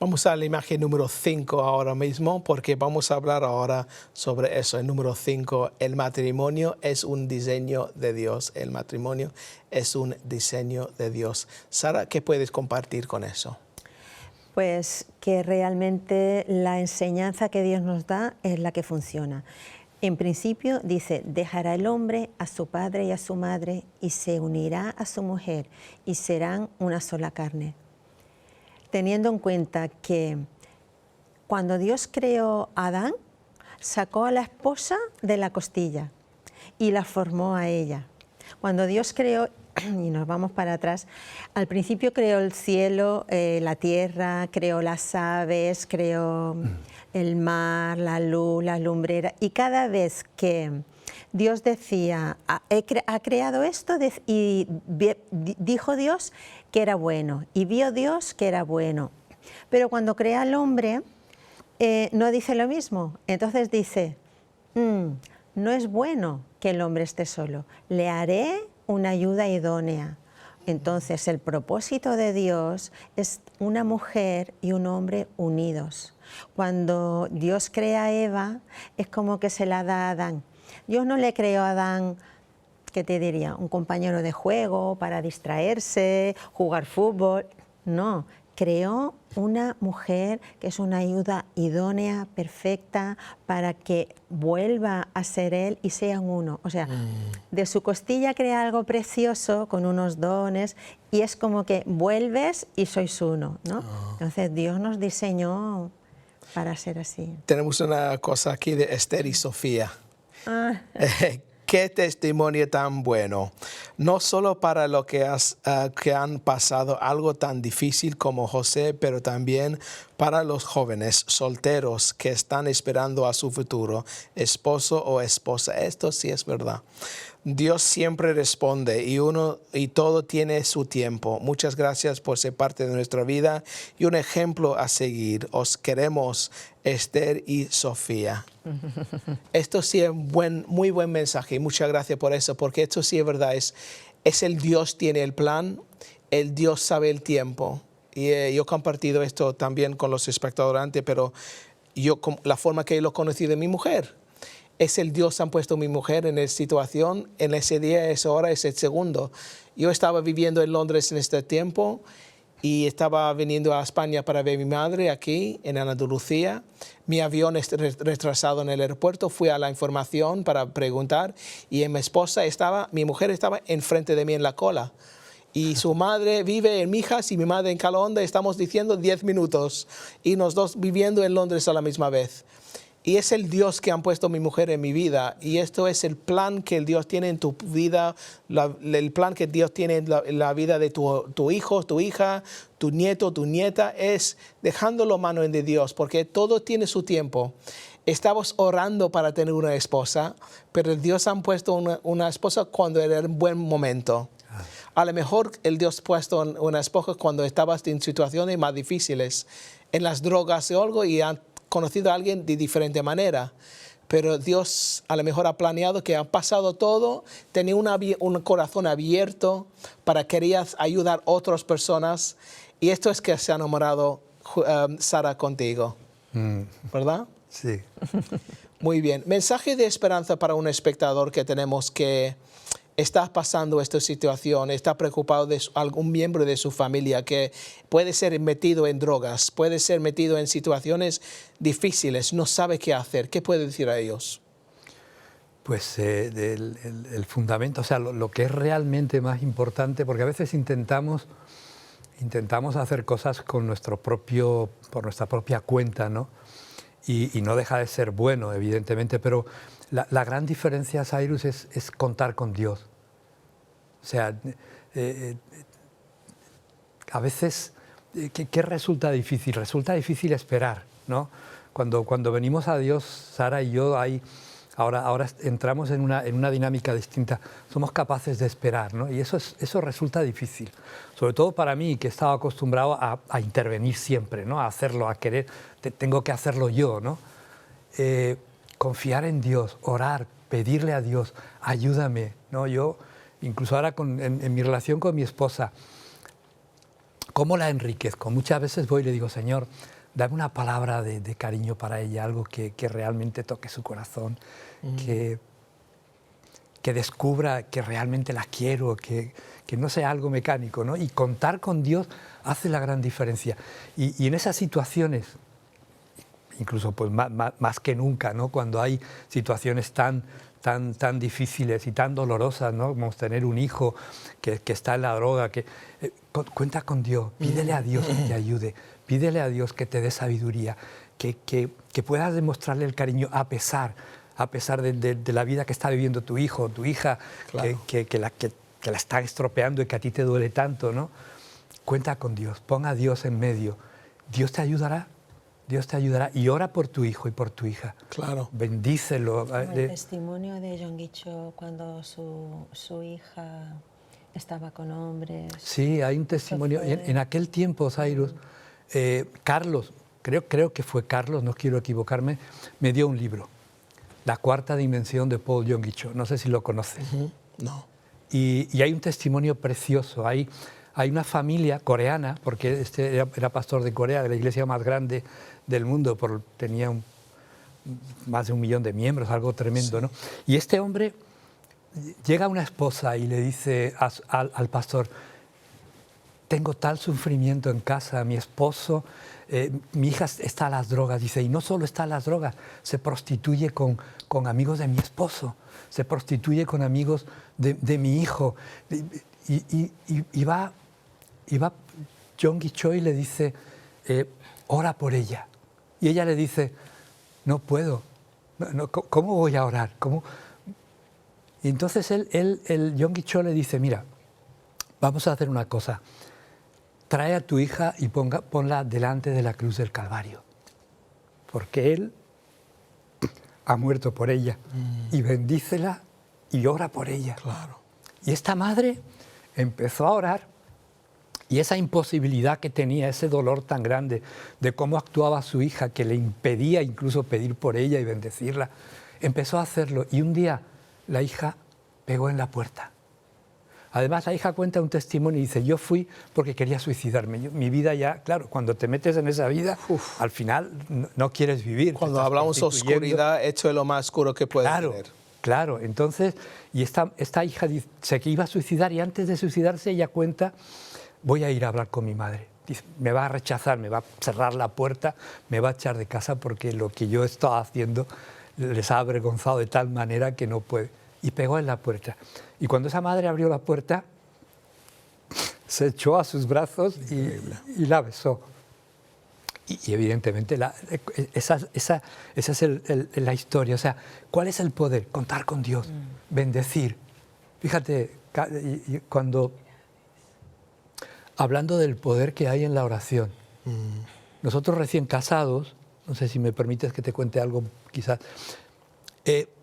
Vamos a la imagen número 5 ahora mismo, porque vamos a hablar ahora sobre eso. El número 5, el matrimonio es un diseño de Dios. El matrimonio es un diseño de Dios. Sara, ¿qué puedes compartir con eso? Pues que realmente la enseñanza que Dios nos da es la que funciona. En principio dice, dejará el hombre a su padre y a su madre y se unirá a su mujer y serán una sola carne. Teniendo en cuenta que cuando Dios creó a Adán, sacó a la esposa de la costilla y la formó a ella. Cuando Dios creó, y nos vamos para atrás, al principio creó el cielo, la tierra, creó las aves, creó el mar, la luz, las lumbreras, y cada vez que Dios decía, ha creado esto, y dijo Dios que era bueno, y vio Dios que era bueno. Pero cuando crea al hombre, no dice lo mismo. Entonces dice, no es bueno que el hombre esté solo, le haré una ayuda idónea. Entonces el propósito de Dios es una mujer y un hombre unidos. Cuando Dios crea a Eva, es como que se la da a Adán. Dios no le creó a Adán, ¿qué te diría? Un compañero de juego para distraerse, jugar fútbol. No, creó una mujer que es una ayuda idónea, perfecta, para que vuelva a ser él y sean uno. O sea, de su costilla crea algo precioso con unos dones y es como que vuelves y sois uno, ¿no? Entonces Dios nos diseñó para ser así. Tenemos una cosa aquí de Esther y Sofía. Qué testimonio tan bueno, no solo para los que han pasado algo tan difícil como José, pero también para los jóvenes solteros que están esperando a su futuro esposo o esposa. Esto sí es verdad. Dios siempre responde y todo tiene su tiempo. Muchas gracias por ser parte de nuestra vida y un ejemplo a seguir. Os queremos, Esther y Sofía. Esto sí es muy buen mensaje y muchas gracias por eso, porque esto sí es verdad. Es el Dios tiene el plan, el Dios sabe el tiempo. Y yo he compartido esto también con los espectadores antes, pero la forma que yo lo conocí de mi mujer. Es el Dios han puesto a mi mujer en esa situación, en ese día, esa hora, ese segundo. Yo estaba viviendo en Londres en este tiempo y estaba viniendo a España para ver a mi madre aquí en Andalucía. Mi avión está retrasado en el aeropuerto, fui a la información para preguntar y mi mujer estaba enfrente de mí en la cola. Y su madre vive en Mijas y mi madre en Calahonda, estamos diciendo 10 minutos y los dos viviendo en Londres a la misma vez. Y es el Dios que han puesto mi mujer en mi vida. Y esto es el plan que el Dios tiene en tu vida, el plan que Dios tiene en la vida de tu hijo, tu hija, tu nieto, tu nieta, es dejándolo en manos de Dios, porque todo tiene su tiempo. Estabas orando para tener una esposa, pero Dios ha puesto una esposa cuando era un buen momento. A lo mejor el Dios ha puesto una esposa cuando estabas en situaciones más difíciles, en las drogas o algo, y han conocido a alguien de diferente manera. Pero Dios a lo mejor ha planeado que ha pasado todo, tenía un corazón abierto para querer ayudar a otras personas. Y esto es que se ha enamorado Sara contigo, ¿verdad? Sí. Muy bien. Mensaje de esperanza para un espectador que tenemos que está pasando esta situación, está preocupado de algún miembro de su familia que puede ser metido en drogas, puede ser metido en situaciones difíciles, no sabe qué hacer. ¿Qué puede decir a ellos? Pues el fundamento, o sea, lo que es realmente más importante, porque a veces intentamos hacer cosas por nuestra propia cuenta, ¿no? Y no deja de ser bueno, evidentemente, pero la gran diferencia, Cyrus, es contar con Dios. O sea, a veces, ¿qué resulta difícil? Resulta difícil esperar, ¿no? Cuando venimos a Dios, Sara y yo, ahora entramos en una dinámica distinta. Somos capaces de esperar, ¿no? Y eso resulta difícil. Sobre todo para mí, que he estado acostumbrado a intervenir siempre, ¿no? A hacerlo, a querer, tengo que hacerlo yo, ¿no? Confiar en Dios, orar, pedirle a Dios, ayúdame, ¿no? Yo, incluso ahora en mi relación con mi esposa, ¿cómo la enriquezco? Muchas veces voy y le digo, Señor, dame una palabra de cariño para ella, algo que realmente toque su corazón, que descubra que realmente la quiero, que no sea algo mecánico, ¿no? Y contar con Dios hace la gran diferencia. Y en esas situaciones, incluso pues más que nunca, ¿no? Cuando hay situaciones tan difíciles y tan dolorosas, ¿no? Como tener un hijo que está en la droga, cuenta con Dios, pídele a Dios que te ayude, pídele a Dios que te dé sabiduría, que puedas demostrarle el cariño a pesar de la vida que está viviendo tu hijo o tu hija, claro, que la está estropeando y que a ti te duele tanto, ¿no? Cuenta con Dios, pon a Dios en medio, Dios te ayudará. Dios te ayudará y ora por tu hijo y por tu hija. Claro. Como Bendícelo. el testimonio de Yonggi cuando su hija estaba con hombres. Sí, hay un testimonio. En aquel tiempo, Cyrus, Carlos, creo que fue Carlos, no quiero equivocarme, me dio un libro, La Cuarta Dimensión de Paul Yonggi Cho. No sé si lo conoces. No. Y hay un testimonio precioso. Hay una familia coreana, porque era pastor de Corea, de la iglesia más grande del mundo, tenía más de 1 millón de miembros, algo tremendo, sí, ¿no? Y este hombre, llega una esposa y le dice al pastor, tengo tal sufrimiento en casa, mi esposo, mi hija está a las drogas, dice, y no solo está a las drogas, se prostituye con amigos de mi esposo, se prostituye con amigos de mi hijo, y va Yonggi Cho y le dice, ora por ella. Y ella le dice, no puedo, ¿cómo voy a orar? ¿Cómo? Y entonces el Yonggi Cho le dice, mira, vamos a hacer una cosa, trae a tu hija y ponla delante de la cruz del Calvario, porque él ha muerto por ella, y bendícela y ora por ella. Claro. Y esta madre empezó a orar, y esa imposibilidad que tenía, ese dolor tan grande de cómo actuaba su hija, que le impedía incluso pedir por ella y bendecirla, empezó a hacerlo. Y un día la hija pegó en la puerta. Además, la hija cuenta un testimonio y dice, yo fui porque quería suicidarme. Mi vida ya, claro, cuando te metes en esa vida, al final no quieres vivir. Cuando hablamos de oscuridad, esto es lo más oscuro que puedes tener. Claro, entonces, y esta hija dice que iba a suicidar, y antes de suicidarse ella cuenta, voy a ir a hablar con mi madre. Dice, me va a rechazar, me va a cerrar la puerta, me va a echar de casa porque lo que yo estaba haciendo les ha avergonzado de tal manera que no puede. Y pegó en la puerta. Y cuando esa madre abrió la puerta, se echó a sus brazos y la besó. Y evidentemente esa es la historia. O sea, ¿cuál es el poder? Contar con Dios, bendecir. Fíjate, hablando del poder que hay en la oración, nosotros recién casados, no sé si me permites que te cuente algo quizás.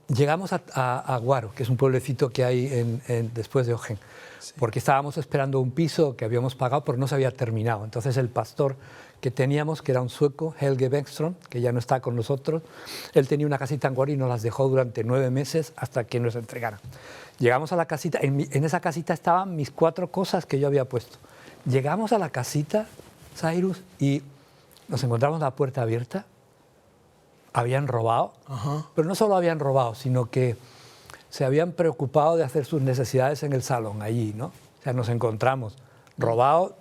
Llegamos a Guaro, que es un pueblecito que hay después de Ojén, sí, porque estábamos esperando un piso que habíamos pagado, pero no se había terminado. Entonces el pastor que teníamos, que era un sueco, Helge Bengström, que ya no está con nosotros, él tenía una casita en Guaro y nos las dejó durante 9 meses hasta que nos entregaran. Llegamos a la casita, en esa casita estaban mis 4 cosas que yo había puesto. Llegamos a la casita, Cyrus, y nos encontramos la puerta abierta. Habían robado, pero no solo habían robado, sino que se habían preocupado de hacer sus necesidades en el salón, allí, ¿no? O sea, nos encontramos robados,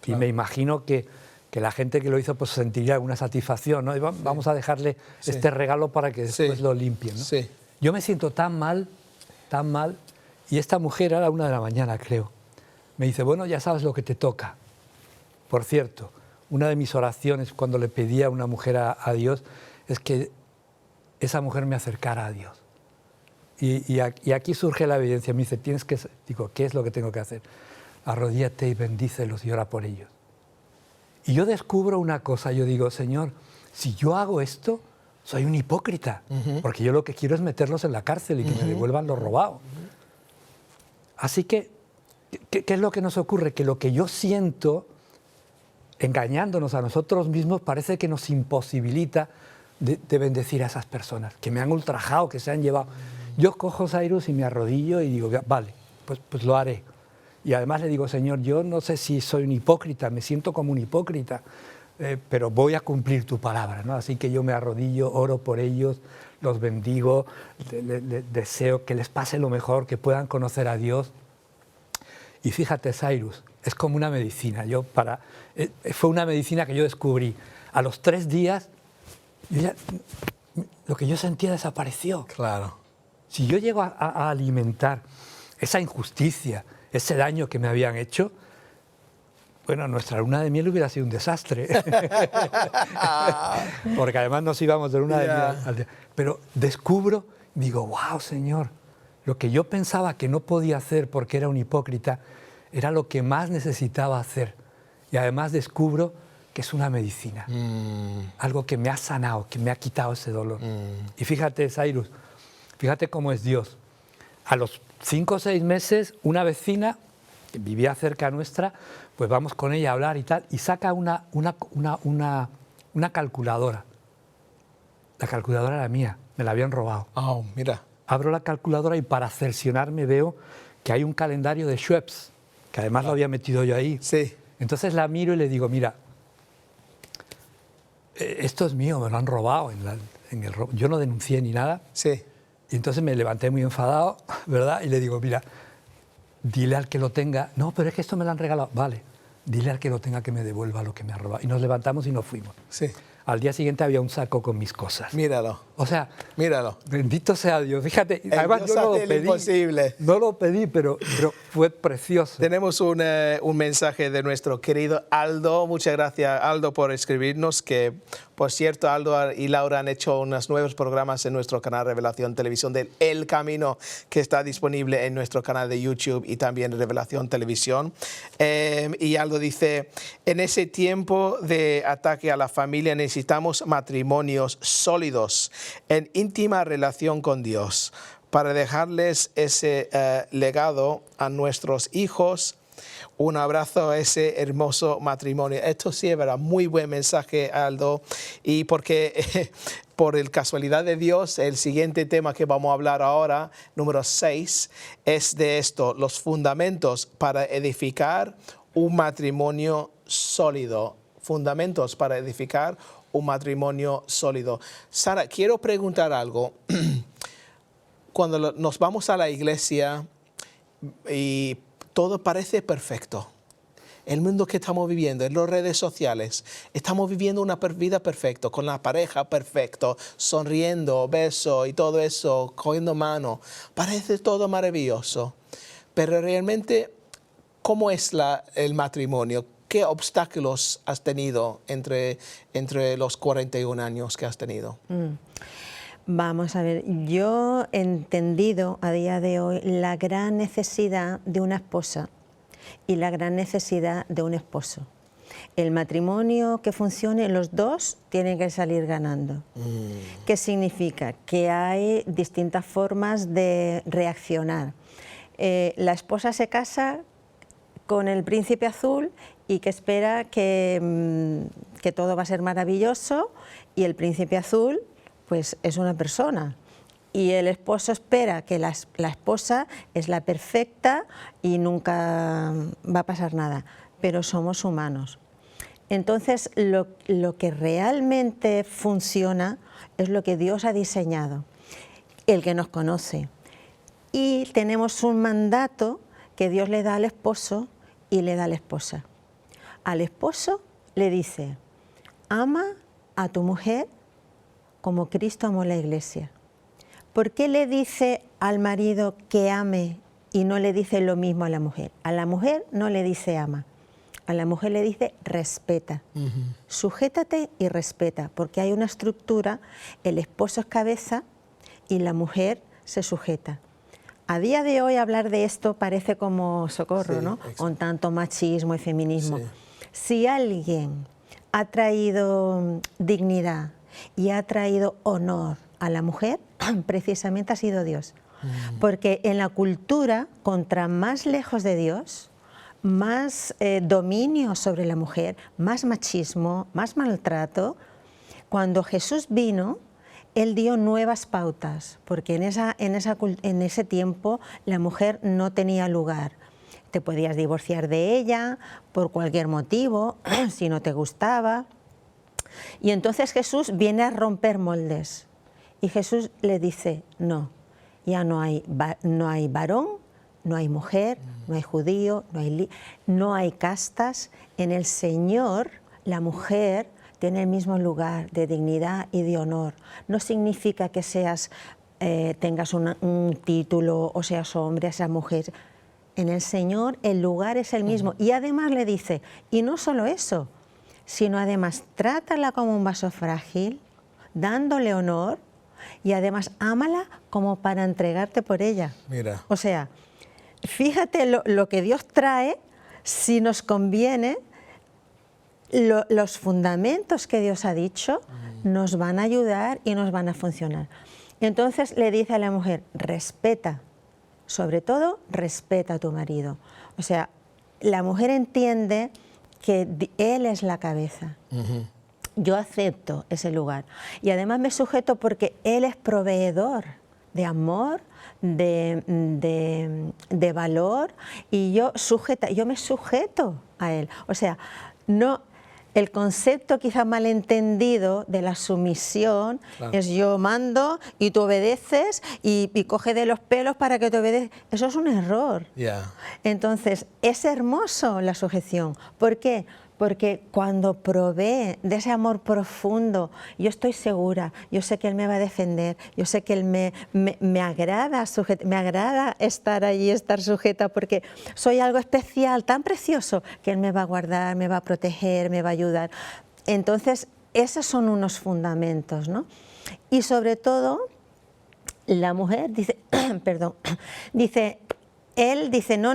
claro, y me imagino que la gente que lo hizo pues sentiría alguna satisfacción, ¿no? Y vamos a dejarle este regalo para que después lo limpien, ¿no? Sí. Yo me siento tan mal, y esta mujer a la 1 de la mañana, creo, me dice, bueno, ya sabes lo que te toca. Por cierto, una de mis oraciones cuando le pedía a una mujer a Dios es que esa mujer me acercara a Dios. Y aquí surge la evidencia. Me dice, digo, ¿qué es lo que tengo que hacer? Arrodíllate y bendícelos y ora por ellos. Y yo descubro una cosa, yo digo, Señor, si yo hago esto, soy un hipócrita, porque yo lo que quiero es meterlos en la cárcel y que me devuelvan lo robado. Así que, ¿qué es lo que nos ocurre? Que lo que yo siento, engañándonos a nosotros mismos, parece que nos imposibilita de bendecir a esas personas que me han ultrajado, que se han llevado. Yo cojo, Cyrus, y me arrodillo y digo, vale, pues lo haré. Y además le digo, Señor, yo no sé si soy un hipócrita, me siento como un hipócrita, pero voy a cumplir tu palabra, ¿no? Así que yo me arrodillo, oro por ellos, los bendigo, deseo que les pase lo mejor, que puedan conocer a Dios. Y fíjate, Cyrus, es como una medicina. Fue una medicina que yo descubrí. A los 3 días, lo que yo sentía desapareció. Claro. Si yo llego a alimentar esa injusticia, ese daño que me habían hecho, bueno, nuestra luna de miel hubiera sido un desastre. Porque además nos íbamos de luna de miel al día. Pero descubro, digo, wow, Señor, lo que yo pensaba que no podía hacer porque era un hipócrita, era lo que más necesitaba hacer. Y además descubro que es una medicina, algo que me ha sanado, que me ha quitado ese dolor. Y fíjate, Cyrus, fíjate cómo es Dios. A los 5 o 6 meses, una vecina que vivía cerca nuestra, pues vamos con ella a hablar y tal, y saca una calculadora. La calculadora era mía, me la habían robado. Oh, mira. Abro la calculadora y para cerciorarme veo que hay un calendario de Schweppes, que además lo había metido yo ahí. Sí. Entonces la miro y le digo, mira, esto es mío, me lo han robado en el robo. Yo no denuncié ni nada. Sí. Y entonces me levanté muy enfadado, ¿verdad? Y le digo, mira, dile al que lo tenga, no, pero es que esto me lo han regalado. Vale, dile al que lo tenga que me devuelva lo que me ha robado. Y nos levantamos y nos fuimos. Sí. Al día siguiente había un saco con mis cosas. Míralo. O sea, míralo. Bendito sea Dios. Fíjate, además yo no lo pedí. Imposible. No lo pedí, pero fue precioso. Tenemos un mensaje de nuestro querido Aldo. Muchas gracias, Aldo, por escribirnos. Que, por cierto, Aldo y Laura han hecho unos nuevos programas en nuestro canal Revelación Televisión del El Camino, que está disponible en nuestro canal de YouTube y también Revelación Televisión. Y Aldo dice, en ese tiempo de ataque a la familia necesitamos matrimonios sólidos en íntima relación con Dios para dejarles ese legado a nuestros hijos. Un abrazo a ese hermoso matrimonio. Esto sí es verdad, muy buen mensaje, Aldo. Y porque por el casualidad de Dios, el siguiente tema que vamos a hablar ahora, número 6, es de esto, los fundamentos para edificar un matrimonio sólido. Fundamentos para edificar un matrimonio sólido. Sara, quiero preguntar algo. Cuando nos vamos a la iglesia y todo parece perfecto, el mundo que estamos viviendo, en las redes sociales, estamos viviendo una vida perfecta, con la pareja perfecto, sonriendo, beso y todo eso, cogiendo mano. Parece todo maravilloso. Pero realmente, ¿cómo es el matrimonio? ¿Qué obstáculos has tenido entre los 41 años que has tenido? Vamos a ver, yo he entendido a día de hoy la gran necesidad de una esposa y la gran necesidad de un esposo. el matrimonio que funcione, los dos tienen que salir ganando. ¿Qué significa? Que hay distintas formas de reaccionar. La esposa se casa con el príncipe azul y que espera que todo va a ser maravilloso, y el príncipe azul pues es una persona. Y el esposo espera que la esposa es la perfecta y nunca va a pasar nada, pero somos humanos. Entonces, lo que realmente funciona es lo que Dios ha diseñado, el que nos conoce. Y tenemos un mandato que Dios le da al esposo y le da a la esposa. Al esposo le dice: ama a tu mujer como Cristo amó la iglesia. ¿Por qué le dice al marido que ame y no le dice lo mismo a la mujer? A la mujer no le dice ama, a la mujer le dice respeta. Sujétate y respeta, porque hay una estructura, el esposo es cabeza y la mujer se sujeta. A día de hoy hablar de esto parece como socorro, ¿no? Con tanto machismo y feminismo. Si alguien ha traído dignidad y ha traído honor a la mujer, precisamente ha sido Dios. Porque en la cultura, contra más lejos de Dios, más dominio sobre la mujer, más machismo, más maltrato. Cuando Jesús vino, Él dio nuevas pautas, porque en ese tiempo la mujer no tenía lugar. Te podías divorciar de ella por cualquier motivo, si no te gustaba. Y entonces Jesús viene a romper moldes. Y Jesús le dice: no, ya no hay varón, no hay mujer, no hay judío, no hay castas. En el Señor, la mujer tiene el mismo lugar de dignidad y de honor. No significa que tengas un título, o seas hombre, o seas mujer. En el Señor el lugar es el mismo. Y además le dice, y no solo eso, sino además trátala como un vaso frágil, dándole honor, y además ámala como para entregarte por ella. Mira. O sea, fíjate lo que Dios trae, si nos conviene, los fundamentos que Dios ha dicho nos van a ayudar y nos van a funcionar. Entonces le dice a la mujer: respeta, sobre todo respeta a tu marido. O sea, la mujer entiende que él es la cabeza. Yo acepto ese lugar y además me sujeto porque él es proveedor de amor, de valor, y yo me sujeto a él. O sea, no, el concepto quizá malentendido de la sumisión es yo mando y tú obedeces y coge de los pelos para que te obedezcas. Eso es un error. Entonces, es hermoso la sujeción. ¿Por qué? Porque cuando provee de ese amor profundo, yo estoy segura, yo sé que Él me va a defender, yo sé que Él me agrada estar allí, estar sujeta, porque soy algo especial, tan precioso, que Él me va a guardar, me va a proteger, me va a ayudar. Entonces, esos son unos fundamentos, ¿no? Y sobre todo, la mujer dice, él dice, no,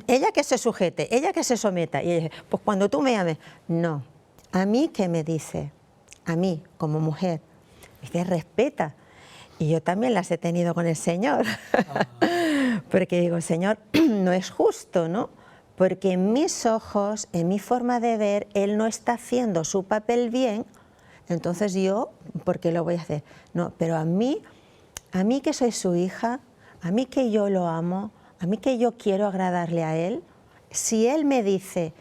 ella que se sujete, ella que se someta. Y ella dice, pues cuando tú me ames. No, ¿a mí qué me dice? A mí, como mujer. Dice, respeta. Y yo también las he tenido con el Señor. Porque digo, Señor, no es justo, ¿no? Porque en mis ojos, en mi forma de ver, Él no está haciendo su papel bien. Entonces yo, ¿por qué lo voy a hacer? No, pero a mí que soy su hija, a mí que yo lo amo, a mí que yo quiero agradarle a Él, si Él me dice,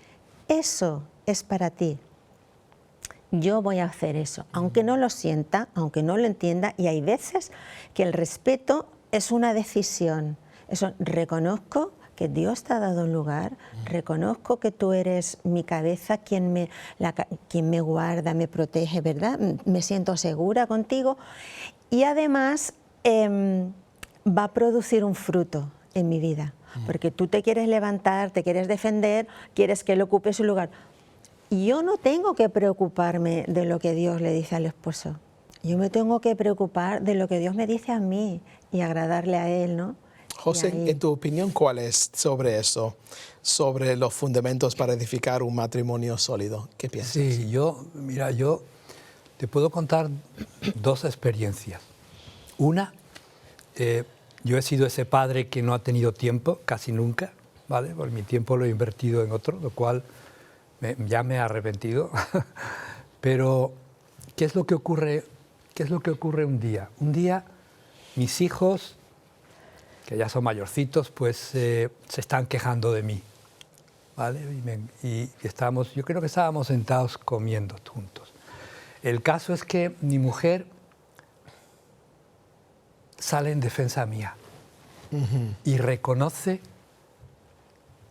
eso es para ti, yo voy a hacer eso, aunque no lo sienta, aunque no lo entienda, y hay veces que el respeto es una decisión. Eso, reconozco que Dios te ha dado un lugar, reconozco que tú eres mi cabeza, quien me guarda, me protege, ¿verdad? Me siento segura contigo, y además va a producir un fruto en mi vida, porque tú te quieres levantar, te quieres defender, quieres que Él ocupe su lugar. Y yo no tengo que preocuparme de lo que Dios le dice al esposo, yo me tengo que preocupar de lo que Dios me dice a mí y agradarle a Él, ¿no? José, ahí- en tu opinión, ¿cuál es sobre eso? Sobre los fundamentos para edificar un matrimonio sólido. ¿Qué piensas? Sí, mira, yo te puedo contar dos experiencias. Una, yo he sido ese padre que no ha tenido tiempo, casi nunca, ¿vale? Porque mi tiempo lo he invertido en otro, lo cual ya me he arrepentido. Pero, ¿qué es lo que ocurre? ¿Qué es lo que ocurre un día? Un día, mis hijos, que ya son mayorcitos, pues se están quejando de mí, ¿vale? Yo creo que estábamos sentados comiendo juntos. El caso es que mi mujer sale en defensa mía y reconoce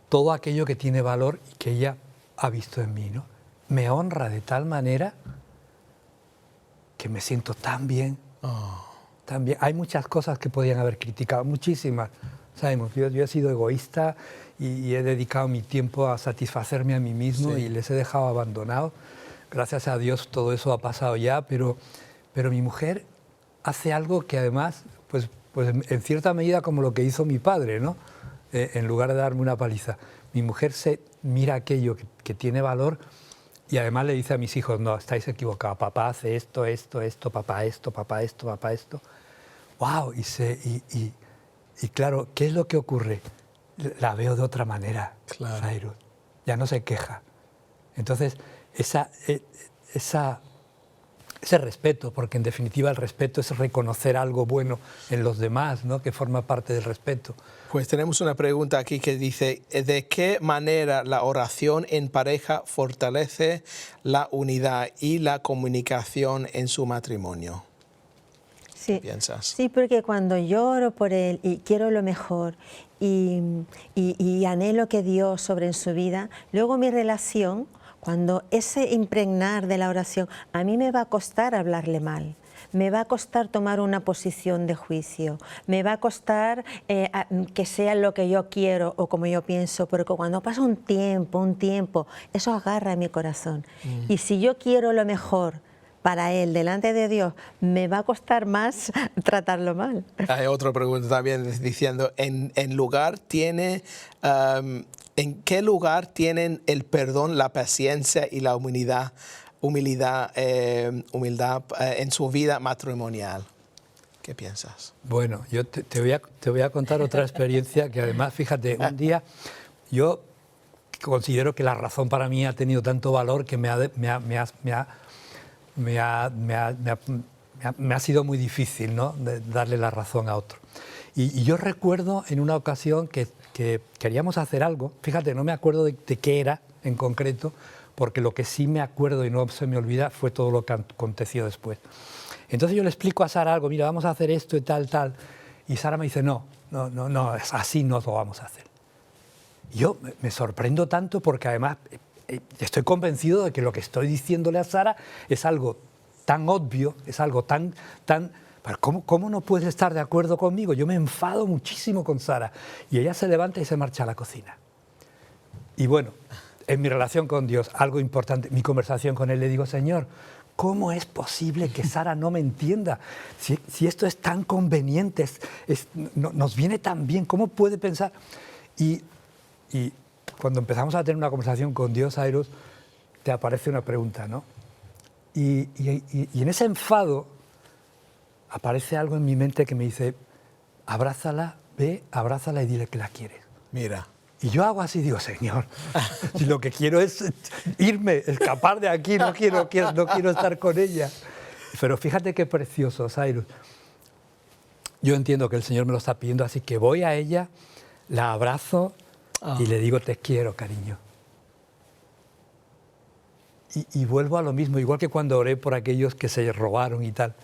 todo aquello que tiene valor y que ella ha visto en mí, ¿no? Me honra de tal manera que me siento tan bien. Tan bien. Hay muchas cosas que podían haber criticado, muchísimas. Sabemos, yo he sido egoísta y he dedicado mi tiempo a satisfacerme a mí mismo y les he dejado abandonados. Gracias a Dios todo eso ha pasado ya, pero mi mujer hace algo que además, pues en cierta medida como lo que hizo mi padre, ¿no? En lugar de darme una paliza. Mi mujer se mira aquello que tiene valor y además le dice a mis hijos, no, estáis equivocados, papá hace esto, papá esto, papá esto, papá esto. ¡Wow! Y claro, ¿qué es lo que ocurre? La veo de otra manera, Claro. Zairus. Ya no se queja. Entonces, ese respeto, porque en definitiva el respeto es reconocer algo bueno en los demás, ¿no? Que forma parte del respeto. Pues tenemos una pregunta aquí que dice, ¿de qué manera la oración en pareja fortalece la unidad y la comunicación en su matrimonio? Sí, ¿Piensas? sí, porque cuando yo oro por él y quiero lo mejor y anhelo que Dios sobre en su vida, luego mi relación, cuando ese impregnar de la oración, a mí me va a costar hablarle mal. Me va a costar tomar una posición de juicio, me va a costar que sea lo que yo quiero o como yo pienso, porque cuando pasa un tiempo, eso agarra mi corazón. Y si yo quiero lo mejor para él delante de Dios, me va a costar más tratarlo mal. Hay otra pregunta también diciendo, ¿en qué lugar tienen el perdón, la paciencia y la humildad en su vida matrimonial? ¿Qué piensas? Bueno, yo te voy a contar otra experiencia que además, fíjate, un día yo considero que la razón para mí ha tenido tanto valor que me ha sido muy difícil, ¿no? De darle la razón a otro. Y yo recuerdo en una ocasión que queríamos hacer algo, fíjate, no me acuerdo de qué era en concreto, porque lo que sí me acuerdo y no se me olvida fue todo lo que aconteció después. Entonces yo le explico a Sara algo, mira, vamos a hacer esto y tal, y Sara me dice, no, así no lo vamos a hacer. Y yo me sorprendo tanto porque además estoy convencido de que lo que estoy diciéndole a Sara es algo tan obvio, es algo tan... ¿Cómo no puedes estar de acuerdo conmigo? Yo me enfado muchísimo con Sara. Y ella se levanta y se marcha a la cocina. Y bueno, en mi relación con Dios, algo importante, mi conversación con Él, le digo, Señor, ¿cómo es posible que Sara no me entienda? Si esto es tan conveniente, nos viene tan bien, ¿cómo puede pensar? Y cuando empezamos a tener una conversación con Dios, Zairus, te aparece una pregunta, ¿no? Y en ese enfado aparece algo en mi mente que me dice, abrázala, ve, abrázala y dile que la quieres. Mira. Y yo hago así, digo, Señor, si lo que quiero es irme, escapar de aquí, no quiero estar con ella. Pero fíjate qué precioso, Zairus. Yo entiendo que el Señor me lo está pidiendo, así que voy a ella, la abrazo y le digo, te quiero, cariño. Y vuelvo a lo mismo, igual que cuando oré por aquellos que se robaron y tal.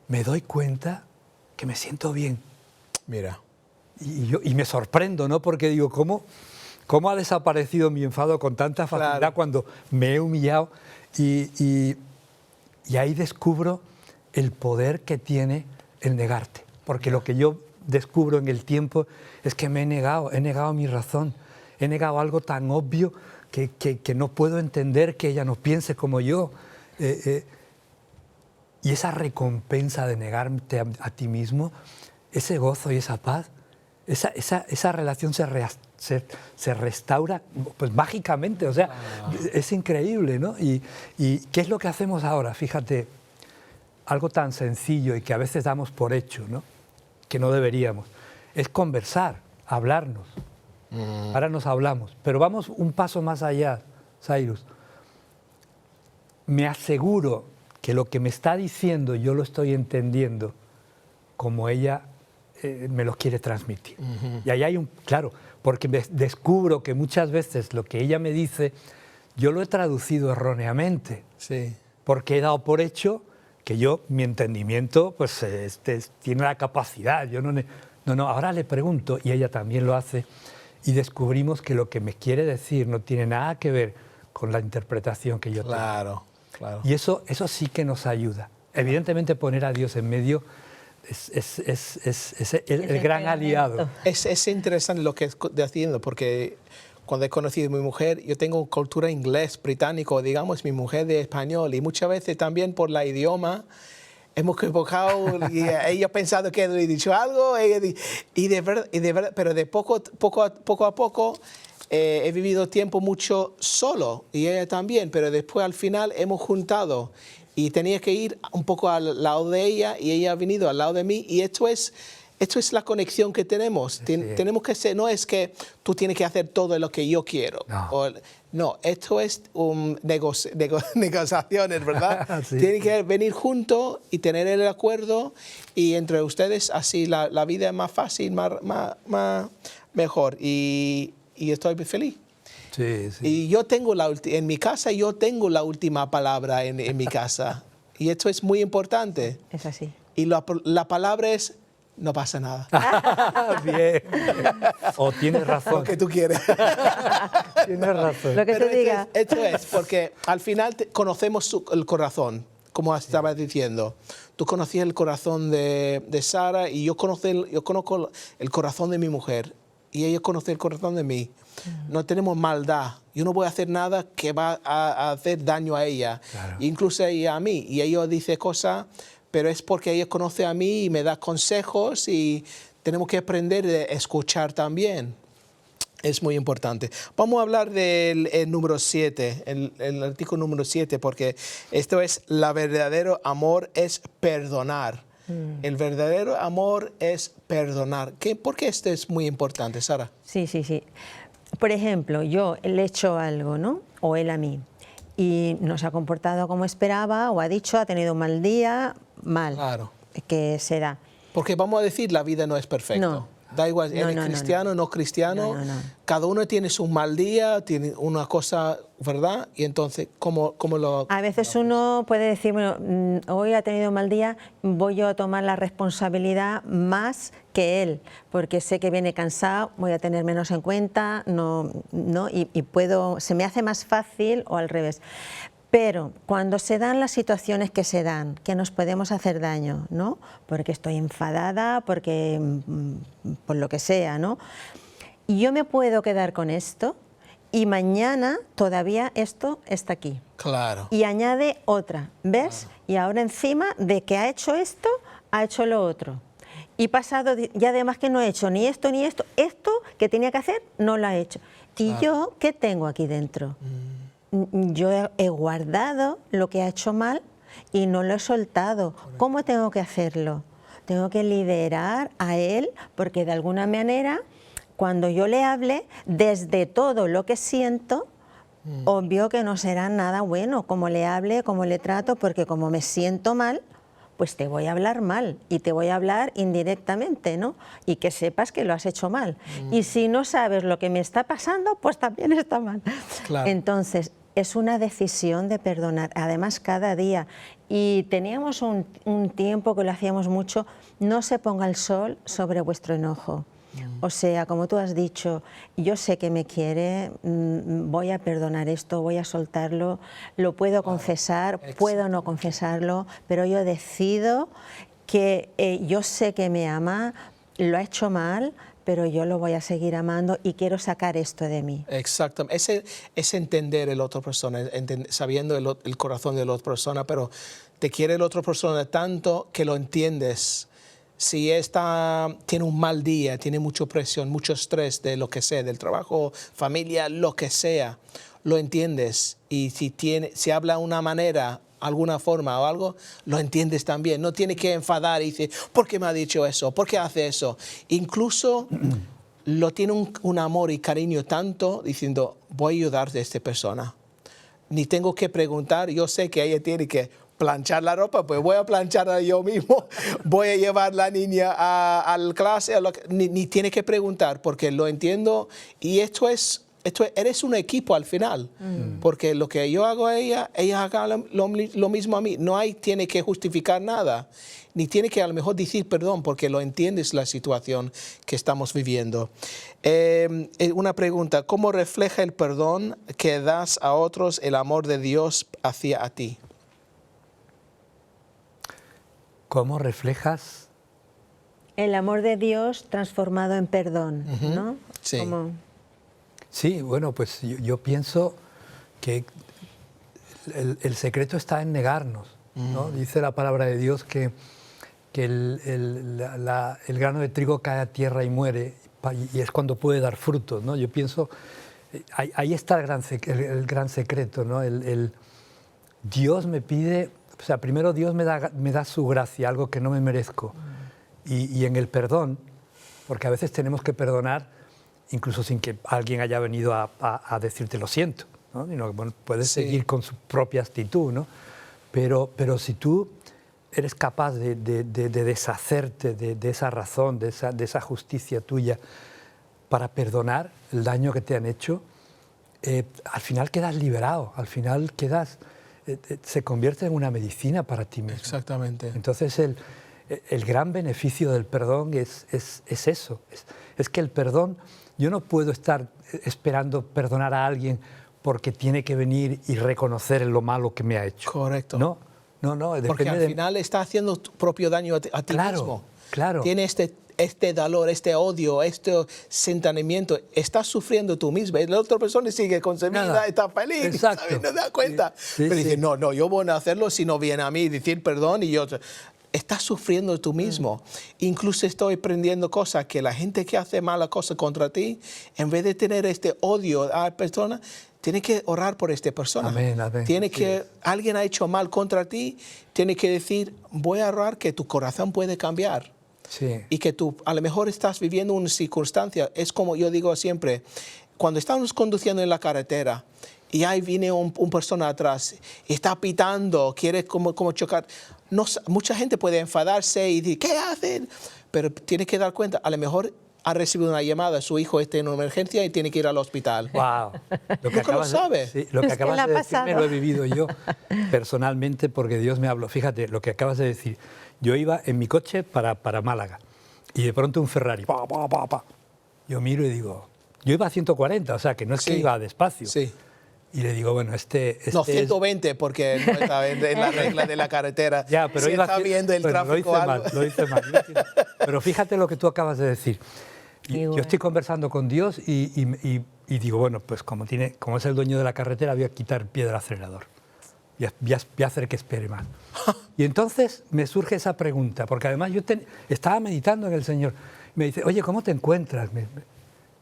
Me doy cuenta que me siento bien. Mira. Y me sorprendo, ¿no? Porque digo, ¿cómo ha desaparecido mi enfado con tanta facilidad Claro. cuando me he humillado? Y ahí descubro el poder que tiene el negarte. Porque lo que yo descubro en el tiempo es que he negado mi razón. He negado algo tan obvio que no puedo entender que ella no piense como yo. Y esa recompensa de negarte a ti mismo, ese gozo y esa paz, esa relación se restaura pues mágicamente, o sea, es increíble, ¿no? ¿Y qué es lo que hacemos ahora? Fíjate, algo tan sencillo y que a veces damos por hecho, ¿no? Que no deberíamos, es conversar, hablarnos. Ahora nos hablamos, pero vamos un paso más allá, Cyrus. Me aseguro que lo que me está diciendo yo lo estoy entendiendo como ella me lo quiere transmitir. Y ahí hay claro, porque descubro que muchas veces lo que ella me dice, yo lo he traducido erróneamente, Sí. porque he dado por hecho que mi entendimiento pues tiene la capacidad. Yo no, ahora le pregunto, y ella también lo hace, y descubrimos que lo que me quiere decir no tiene nada que ver con la interpretación que yo tengo. Claro. Y eso sí que nos ayuda. Evidentemente poner a Dios en medio es el gran aliado. Es interesante lo que estoy haciendo, porque cuando he conocido a mi mujer, yo tengo cultura inglés, británico, digamos, mi mujer de español, y muchas veces también por la idioma hemos equivocado y ella ha pensado que he dicho algo, y de verdad, pero de poco a poco he vivido tiempo mucho solo, y ella también, pero después al final hemos juntado y tenía que ir un poco al lado de ella y ella ha venido al lado de mí, y esto es la conexión que tenemos. Sí. Tenemos que ser, no es que tú tienes que hacer todo lo que yo quiero. No, esto es negociaciones, ¿verdad? Sí. Tienen que venir juntos y tener el acuerdo, y entre ustedes así la vida es más fácil, mejor. Y estoy feliz. Sí. Y yo tengo en mi casa, yo tengo la última palabra en mi casa. Y esto es muy importante. Es así. Y la palabra es: no pasa nada. Bien. O tienes razón. Lo que tú quieres. Tienes razón. Lo que Pero te diga. esto es porque al final conocemos el corazón, como estabas diciendo. Tú conocías el corazón de Sara, y yo conozco el corazón de mi mujer, y ella conoce el corazón de mí. No tenemos maldad. Yo no voy a hacer nada que va a hacer daño a ella, Claro. incluso ella a mí. Y ella dice cosas, pero es porque ella conoce a mí y me da consejos, y tenemos que aprender a escuchar también. Es muy importante. Vamos a hablar del número 7, el artículo número 7, porque esto es: la verdadero amor es perdonar. El verdadero amor es perdonar. ¿Por qué esto es muy importante, Sara? Sí. Por ejemplo, yo le he hecho algo, ¿no? O él a mí. Y no se ha comportado como esperaba, o ha dicho, ha tenido un mal día, mal. Claro. ¿Qué será? Porque vamos a decir, la vida no es perfecta. No. Da igual, No, eres cristiano, no cristiano. No. Cada uno tiene su mal día, tiene una cosa, ¿verdad? Y entonces, ¿cómo lo...? A veces uno puede decir, bueno, hoy ha tenido un mal día, voy yo a tomar la responsabilidad más que él, porque sé que viene cansado, voy a tener menos en cuenta, y se me hace más fácil, o al revés. Pero cuando se dan las situaciones que se dan, que nos podemos hacer daño, ¿no? Porque estoy enfadada, porque por lo que sea, ¿no? Y yo me puedo quedar con esto, y mañana todavía esto está aquí. Claro. Y añade otra, ¿ves? Y ahora encima de que ha hecho esto, ha hecho lo otro. Y pasado, y además que no he hecho ni esto, esto que tenía que hacer, no lo ha hecho. ¿Y yo qué tengo aquí dentro? Yo he guardado lo que ha hecho mal y no lo he soltado. ¿Cómo tengo que hacerlo? Tengo que liderar a él, porque de alguna manera, cuando yo le hable desde todo lo que siento, obvio que no será nada bueno como le hable, como le trato, porque como me siento mal, pues te voy a hablar mal, y te voy a hablar indirectamente, ¿no? Y que sepas que lo has hecho mal. Y si no sabes lo que me está pasando, pues también está mal. Claro. Entonces, es una decisión de perdonar, además cada día. Y teníamos un tiempo que lo hacíamos mucho: no se ponga el sol sobre vuestro enojo. O sea, como tú has dicho, yo sé que me quiere, voy a perdonar esto, voy a soltarlo, lo puedo confesar, puedo no confesarlo, pero yo decido que yo sé que me ama, lo ha hecho mal, pero yo lo voy a seguir amando y quiero sacar esto de mí. Exactamente. Es entender el otro persona, sabiendo el corazón de la otra persona, pero te quiere la otra persona tanto que lo entiendes. Si tiene un mal día, tiene mucha presión, mucho estrés de lo que sea, del trabajo, familia, lo que sea, lo entiendes. Y si habla de una manera, alguna forma o algo, lo entiendes también. No tiene que enfadar y decir, ¿por qué me ha dicho eso? ¿Por qué hace eso? Incluso lo tiene un amor y cariño tanto diciendo, voy a ayudar a esta persona. Ni tengo que preguntar, yo sé que ella tiene que planchar la ropa, pues voy a plancharla yo mismo, voy a llevar la niña a la clase, ni tiene que preguntar, porque lo entiendo, y eres un equipo al final, porque lo que yo hago a ella haga lo mismo a mí, tiene que justificar nada, ni tiene que a lo mejor decir perdón, porque lo entiendes la situación que estamos viviendo. Una pregunta, ¿cómo refleja el perdón que das a otros el amor de Dios hacia a ti? ¿Cómo reflejas? El amor de Dios transformado en perdón, ¿no? Sí. Sí, bueno, pues yo pienso que el secreto está en negarnos, ¿no? Dice la palabra de Dios que el grano de trigo cae a tierra y muere, y es cuando puede dar frutos, ¿no? Yo pienso, ahí está el gran secreto, ¿no? Dios me pide, o sea, primero Dios me da su gracia, algo que no me merezco, y en el perdón, porque a veces tenemos que perdonar incluso sin que alguien haya venido a decirte lo siento, ¿no? Bueno, puedes seguir con su propia actitud, ¿no? Pero si tú eres capaz de deshacerte de esa razón, de esa justicia tuya para perdonar el daño que te han hecho, al final quedas liberado, al final se convierte en una medicina para ti mismo. Exactamente. Entonces el gran beneficio del perdón es eso, es que el perdón, yo no puedo estar esperando perdonar a alguien porque tiene que venir y reconocer lo malo que me ha hecho. Correcto. No. Porque al final está haciendo tu propio daño a ti mismo. Claro. Tiene este dolor, este odio, este sentimiento. Estás sufriendo tú mismo. La otra persona sigue con su vida, está feliz. Exacto. ¿Sabes? No te das cuenta. Pero dice, no, yo voy a hacerlo si no viene a mí decir perdón y yo... Estás sufriendo tú mismo. Incluso estoy aprendiendo cosas que la gente que hace mala cosa contra ti, en vez de tener este odio a la persona, tiene que orar por esta persona. Amén. Alguien ha hecho mal contra ti, tiene que decir, voy a orar que tu corazón puede cambiar. Sí. Y que tú a lo mejor estás viviendo una circunstancia, es como yo digo siempre, cuando estamos conduciendo en la carretera y ahí viene un persona atrás, y está pitando, quiere como chocar, mucha gente puede enfadarse y decir, ¿qué hacen? Pero tiene que dar cuenta, a lo mejor ha recibido una llamada, su hijo está en una emergencia y tiene que ir al hospital. ¡Wow! Nunca lo sabe. Sí, lo que acabas de decirme lo he vivido yo personalmente porque Dios me habló. Fíjate, lo que acabas de decir. Yo iba en mi coche para Málaga y de pronto un Ferrari. Yo miro y digo, yo iba a 140, o sea que no es que iba despacio. Sí. Y le digo, bueno, no, 120 porque no está en la regla de la carretera. Ya, pero si está viendo el tráfico lo hice mal. Pero fíjate lo que tú acabas de decir. Yo estoy conversando con Dios y digo, bueno, pues como es el dueño de la carretera, voy a quitar el pie del acelerador. Voy a hacer que espere más. Y entonces me surge esa pregunta, porque además yo estaba meditando en el Señor. Me dice, oye, ¿cómo te encuentras?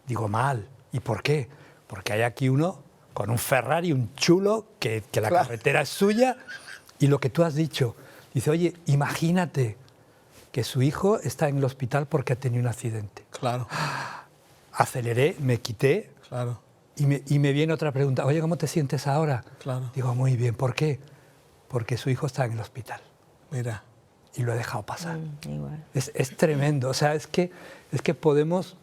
Digo, mal. ¿Y por qué? Porque hay aquí uno con un Ferrari, un chulo, que la carretera es suya, y lo que tú has dicho. Dice, oye, imagínate que su hijo está en el hospital porque ha tenido un accidente. Claro. Aceleré, me quité. Claro. Y me viene otra pregunta. Oye, ¿cómo te sientes ahora? Claro. Digo, muy bien. ¿Por qué? Porque su hijo está en el hospital. Mira. Y lo he dejado pasar. Igual. Es tremendo. O sea, es que podemos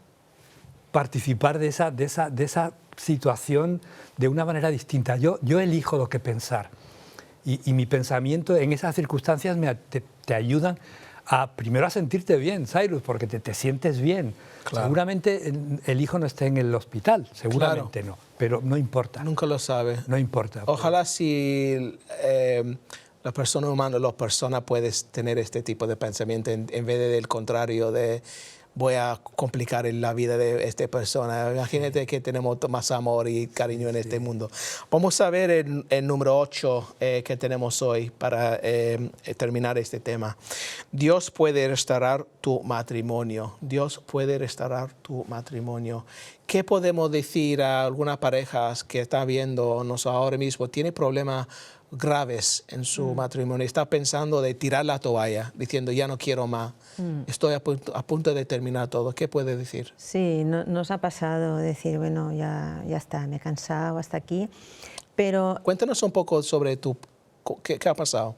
participar de esa situación de una manera distinta. Yo elijo lo que pensar. Y mi pensamiento en esas circunstancias te ayudan primero a sentirte bien, Cyrus, porque te sientes bien. Claro. Seguramente el hijo no esté en el hospital, seguramente no, pero no importa. Nunca lo sabe. No importa. Ojalá si la persona humana, las personas puedes tener este tipo de pensamiento en vez del contrario de voy a complicar la vida de esta persona. Imagínate que tenemos más amor y cariño en este mundo. Vamos a ver el número 8 que tenemos hoy para terminar este tema. Dios puede restaurar tu matrimonio. Dios puede restaurar tu matrimonio. ¿Qué podemos decir a algunas parejas que está viéndonos ahora mismo? Tiene problemas graves en su matrimonio. Está pensando de tirar la toalla, diciendo ya no quiero más. Estoy a punto de terminar todo. ¿Qué puede decir? Sí, nos ha pasado decir, bueno, ya está, me he cansado hasta aquí. Pero Cuéntanos un poco sobre qué ha pasado.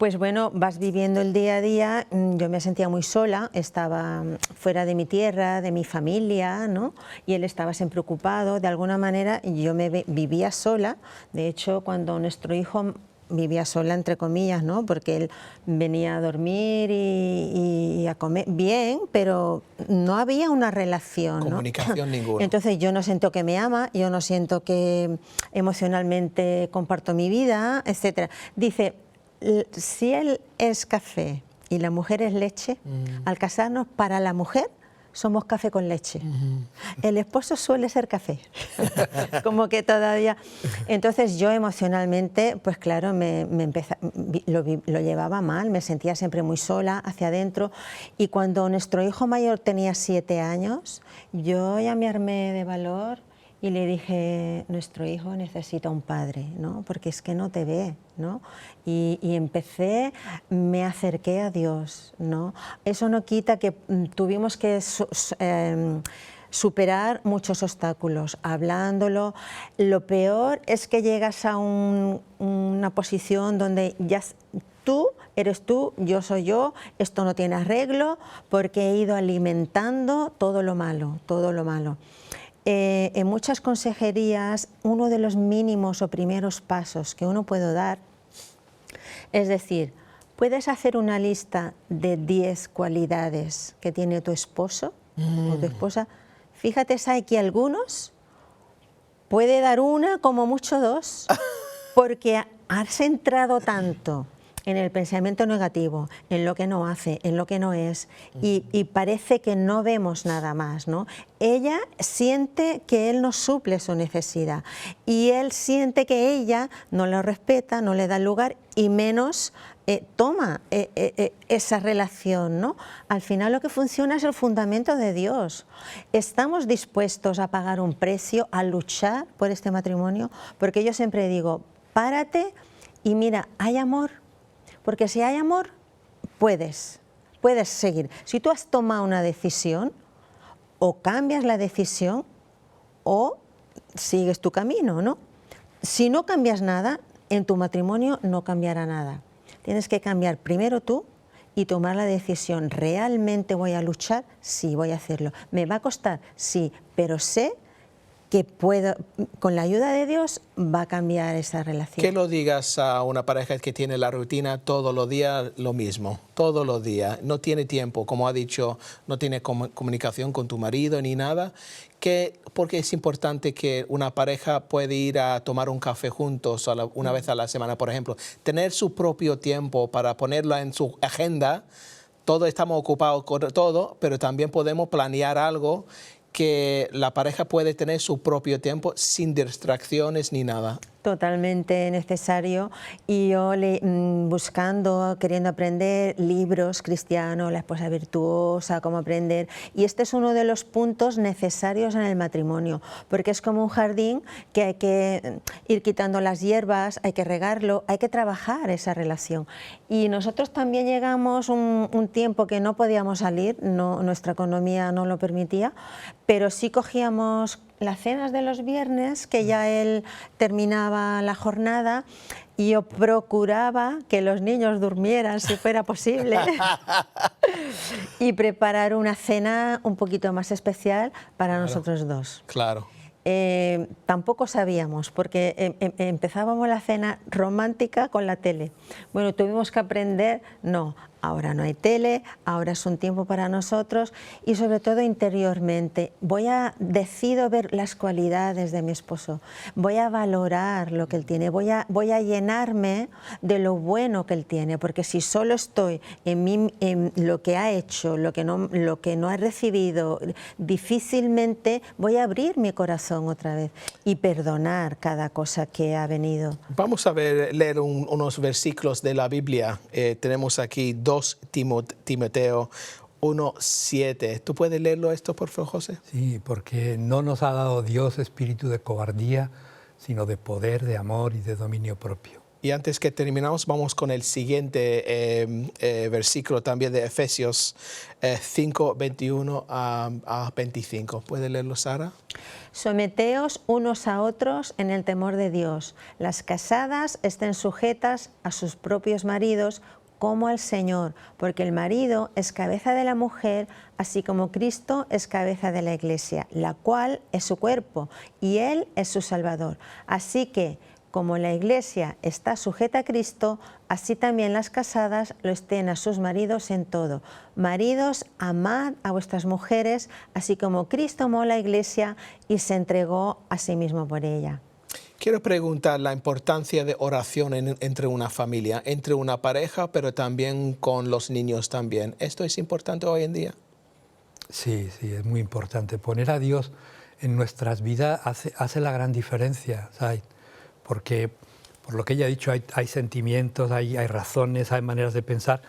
pues bueno, vas viviendo el día a día. Yo me sentía muy sola, estaba fuera de mi tierra, de mi familia, ¿no? Y él estaba siempre preocupado. De alguna manera yo vivía sola. De hecho, cuando nuestro hijo vivía sola, entre comillas, ¿no? Porque él venía a dormir y a comer bien, pero no había una relación, ¿no? Comunicación ninguna. Entonces yo no siento que me ama, yo no siento que emocionalmente comparto mi vida, etcétera. Dice, si él es café y la mujer es leche, al casarnos, para la mujer somos café con leche. El esposo suele ser café. Como que todavía... Entonces yo emocionalmente, pues claro, lo llevaba mal, me sentía siempre muy sola, hacia adentro. Y cuando nuestro hijo mayor tenía 7 años, yo ya me armé de valor y le dije, nuestro hijo necesita un padre, ¿no? Porque es que no te ve, ¿no? Y me acerqué a Dios, ¿no? Eso no quita que tuvimos que superar muchos obstáculos, hablándolo. Lo peor es que llegas a una posición donde ya tú eres tú, yo soy yo, esto no tiene arreglo, porque he ido alimentando todo lo malo, todo lo malo. En muchas consejerías, uno de los mínimos o primeros pasos que uno puede dar, es decir, puedes hacer una lista de 10 cualidades que tiene tu esposo o tu esposa. Fíjate, hay que algunos puede dar una, como mucho 2, porque has centrado tanto en el pensamiento negativo, en lo que no hace, en lo que no es, y parece que no vemos nada más, ¿no? Ella siente que él no suple su necesidad y él siente que ella no lo respeta, no le da lugar y menos toma esa relación, ¿no? Al final lo que funciona es el fundamento de Dios. ¿Estamos dispuestos a pagar un precio, a luchar por este matrimonio? Porque yo siempre digo, párate y mira, hay amor. Porque si hay amor, puedes seguir. Si tú has tomado una decisión, o cambias la decisión o sigues tu camino, ¿no? Si no cambias nada, en tu matrimonio no cambiará nada. Tienes que cambiar primero tú y tomar la decisión. ¿Realmente voy a luchar? Sí, voy a hacerlo. ¿Me va a costar? Sí, pero sé que con la ayuda de Dios va a cambiar esa relación. ¿Qué lo digas a una pareja que tiene la rutina todos los días lo mismo? Todos los días, no tiene tiempo, como ha dicho, no tiene comunicación con tu marido ni nada. Porque es importante que una pareja puede ir a tomar un café juntos una vez a la semana, por ejemplo. Tener su propio tiempo para ponerlo en su agenda. Todos estamos ocupados con todo, pero también podemos planear algo que la pareja puede tener su propio tiempo sin distracciones ni nada. Totalmente necesario. Y yo buscando, queriendo aprender libros cristianos, La esposa virtuosa, cómo aprender. Y este es uno de los puntos necesarios en el matrimonio, porque es como un jardín que hay que ir quitando las hierbas, hay que regarlo, hay que trabajar esa relación. Y nosotros también llegamos un tiempo que no podíamos salir, nuestra economía no lo permitía, pero sí cogíamos las cenas de los viernes, que ya él terminaba la jornada, y yo procuraba que los niños durmieran, si fuera posible, y preparar una cena un poquito más especial para nosotros dos. Claro. Tampoco sabíamos, porque empezábamos la cena romántica con la tele. Bueno, tuvimos que aprender, no, ahora no hay tele, ahora es un tiempo para nosotros y sobre todo interiormente. Decido ver las cualidades de mi esposo, voy a valorar lo que él tiene, voy a llenarme de lo bueno que él tiene, porque si solo estoy en lo que ha hecho, lo que no ha recibido, difícilmente voy a abrir mi corazón otra vez y perdonar cada cosa que ha venido. Vamos a leer unos versículos de la Biblia. Tenemos aquí 2 Timoteo 1:7. ¿Tú puedes leerlo esto, por favor, José? Sí, porque no nos ha dado Dios espíritu de cobardía, sino de poder, de amor y de dominio propio. Y antes que terminamos, vamos con el siguiente versículo también de Efesios 5:21 a 25. ¿Puede leerlo, Sara? Someteos unos a otros en el temor de Dios. Las casadas estén sujetas a sus propios maridos como al Señor, porque el marido es cabeza de la mujer, así como Cristo es cabeza de la Iglesia, la cual es su cuerpo, y Él es su Salvador. Así que, como la Iglesia está sujeta a Cristo, así también las casadas lo estén a sus maridos en todo. Maridos, amad a vuestras mujeres, así como Cristo amó a la Iglesia y se entregó a sí mismo por ella. Quiero preguntar la importancia de oración entre una familia, entre una pareja, pero también con los niños también. ¿Esto es importante hoy en día? Sí, es muy importante. Poner a Dios en nuestras vidas hace la gran diferencia, ¿sabes? Porque, por lo que ella ha dicho, hay sentimientos, hay razones, hay maneras de pensar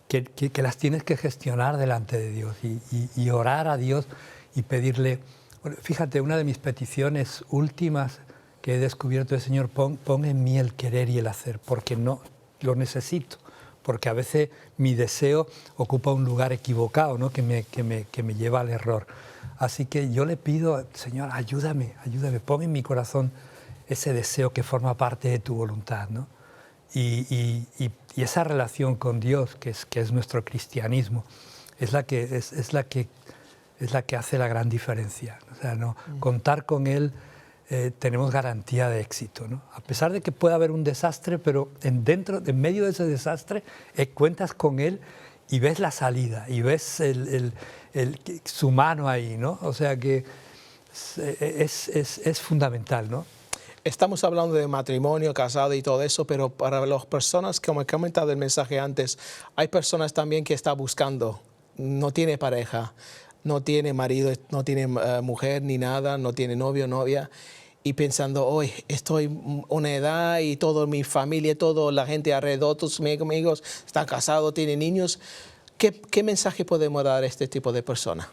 que las tienes que gestionar delante de Dios y orar a Dios y pedirle. Bueno, fíjate, una de mis peticiones últimas que he descubierto es: Señor, pon en mí el querer y el hacer, porque no lo necesito, porque a veces mi deseo ocupa un lugar equivocado, ¿no? que me lleva al error. Así que yo le pido: Señor, ayúdame, pon en mi corazón ese deseo que forma parte de tu voluntad, ¿no? Y esa relación con Dios, que es nuestro cristianismo, es la que hace la gran diferencia. O sea, ¿no? Contar con Él, tenemos garantía de éxito, ¿no? A pesar de que pueda haber un desastre, pero en medio de ese desastre cuentas con Él y ves la salida y ves su mano ahí, ¿no? O sea que es fundamental, ¿no? Estamos hablando de matrimonio, casado y todo eso, pero para las personas, como he comentado el mensaje antes, hay personas también que están buscando, no tiene pareja, no tiene marido, no tiene mujer ni nada, no tiene novio, novia, y pensando: hoy estoy en una edad y toda mi familia, toda la gente alrededor, todos mis amigos están casados, tienen niños. ¿Qué mensaje podemos dar a este tipo de personas?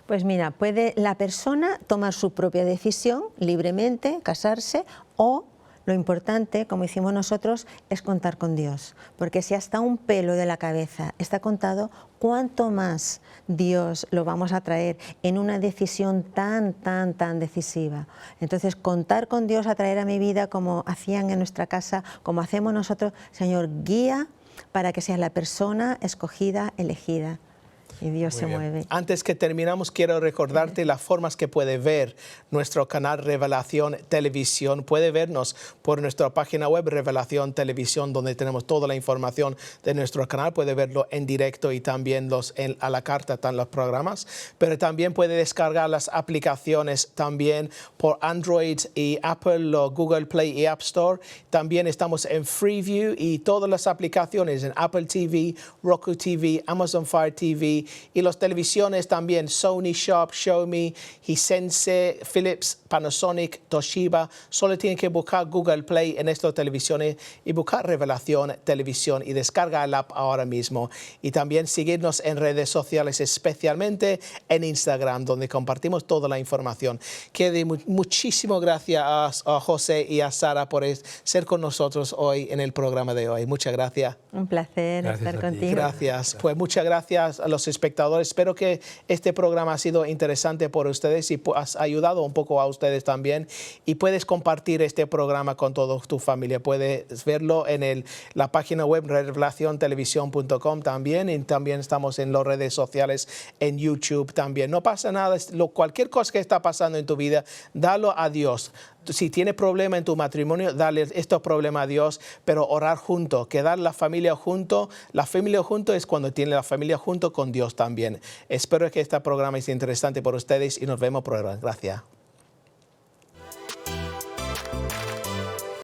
Pues mira, puede la persona tomar su propia decisión libremente, casarse, o lo importante, como hicimos nosotros, es contar con Dios. Porque si hasta un pelo de la cabeza está contado, ¿cuánto más Dios lo vamos a traer en una decisión tan decisiva? Entonces, contar con Dios, atraer a mi vida como hacían en nuestra casa, como hacemos nosotros. Señor, guía para que sea la persona escogida, elegida. Y Dios se mueve. Antes que terminamos, quiero recordarte las formas que puede ver nuestro canal Revelación Televisión. Puede vernos por nuestra página web Revelación Televisión, donde tenemos toda la información de nuestro canal. Puede verlo en directo y también a la carta están los programas. Pero también puede descargar las aplicaciones también por Android y Apple, o Google Play y App Store. También estamos en Freeview y todas las aplicaciones en Apple TV, Roku TV, Amazon Fire TV, y las televisiones también: Sony, Sharp, Xiaomi, Hisense, Philips, Panasonic, Toshiba. Solo tienen que buscar Google Play en estas televisiones y buscar Revelación Televisión y descarga el app ahora mismo. Y también seguirnos en redes sociales, especialmente en Instagram, donde compartimos toda la información. Muchísimas gracias a José y a Sara por ser con nosotros hoy en el programa de hoy. Muchas gracias. Un placer estar contigo. Gracias. Pues muchas gracias a los espectadores. Espero que este programa ha sido interesante por ustedes y has ayudado un poco a ustedes también. Y puedes compartir este programa con toda tu familia. Puedes verlo en la página web revelaciontelevisión.com también. Y también estamos en las redes sociales, en YouTube también. No pasa nada. Cualquier cosa que está pasando en tu vida, dalo a Dios. Si tiene problema en tu matrimonio, dale estos problemas a Dios, pero orar juntos, quedar la familia junto. La familia junto es cuando tiene la familia junto con Dios también. Espero que este programa sea interesante para ustedes y nos vemos por ahora. Gracias.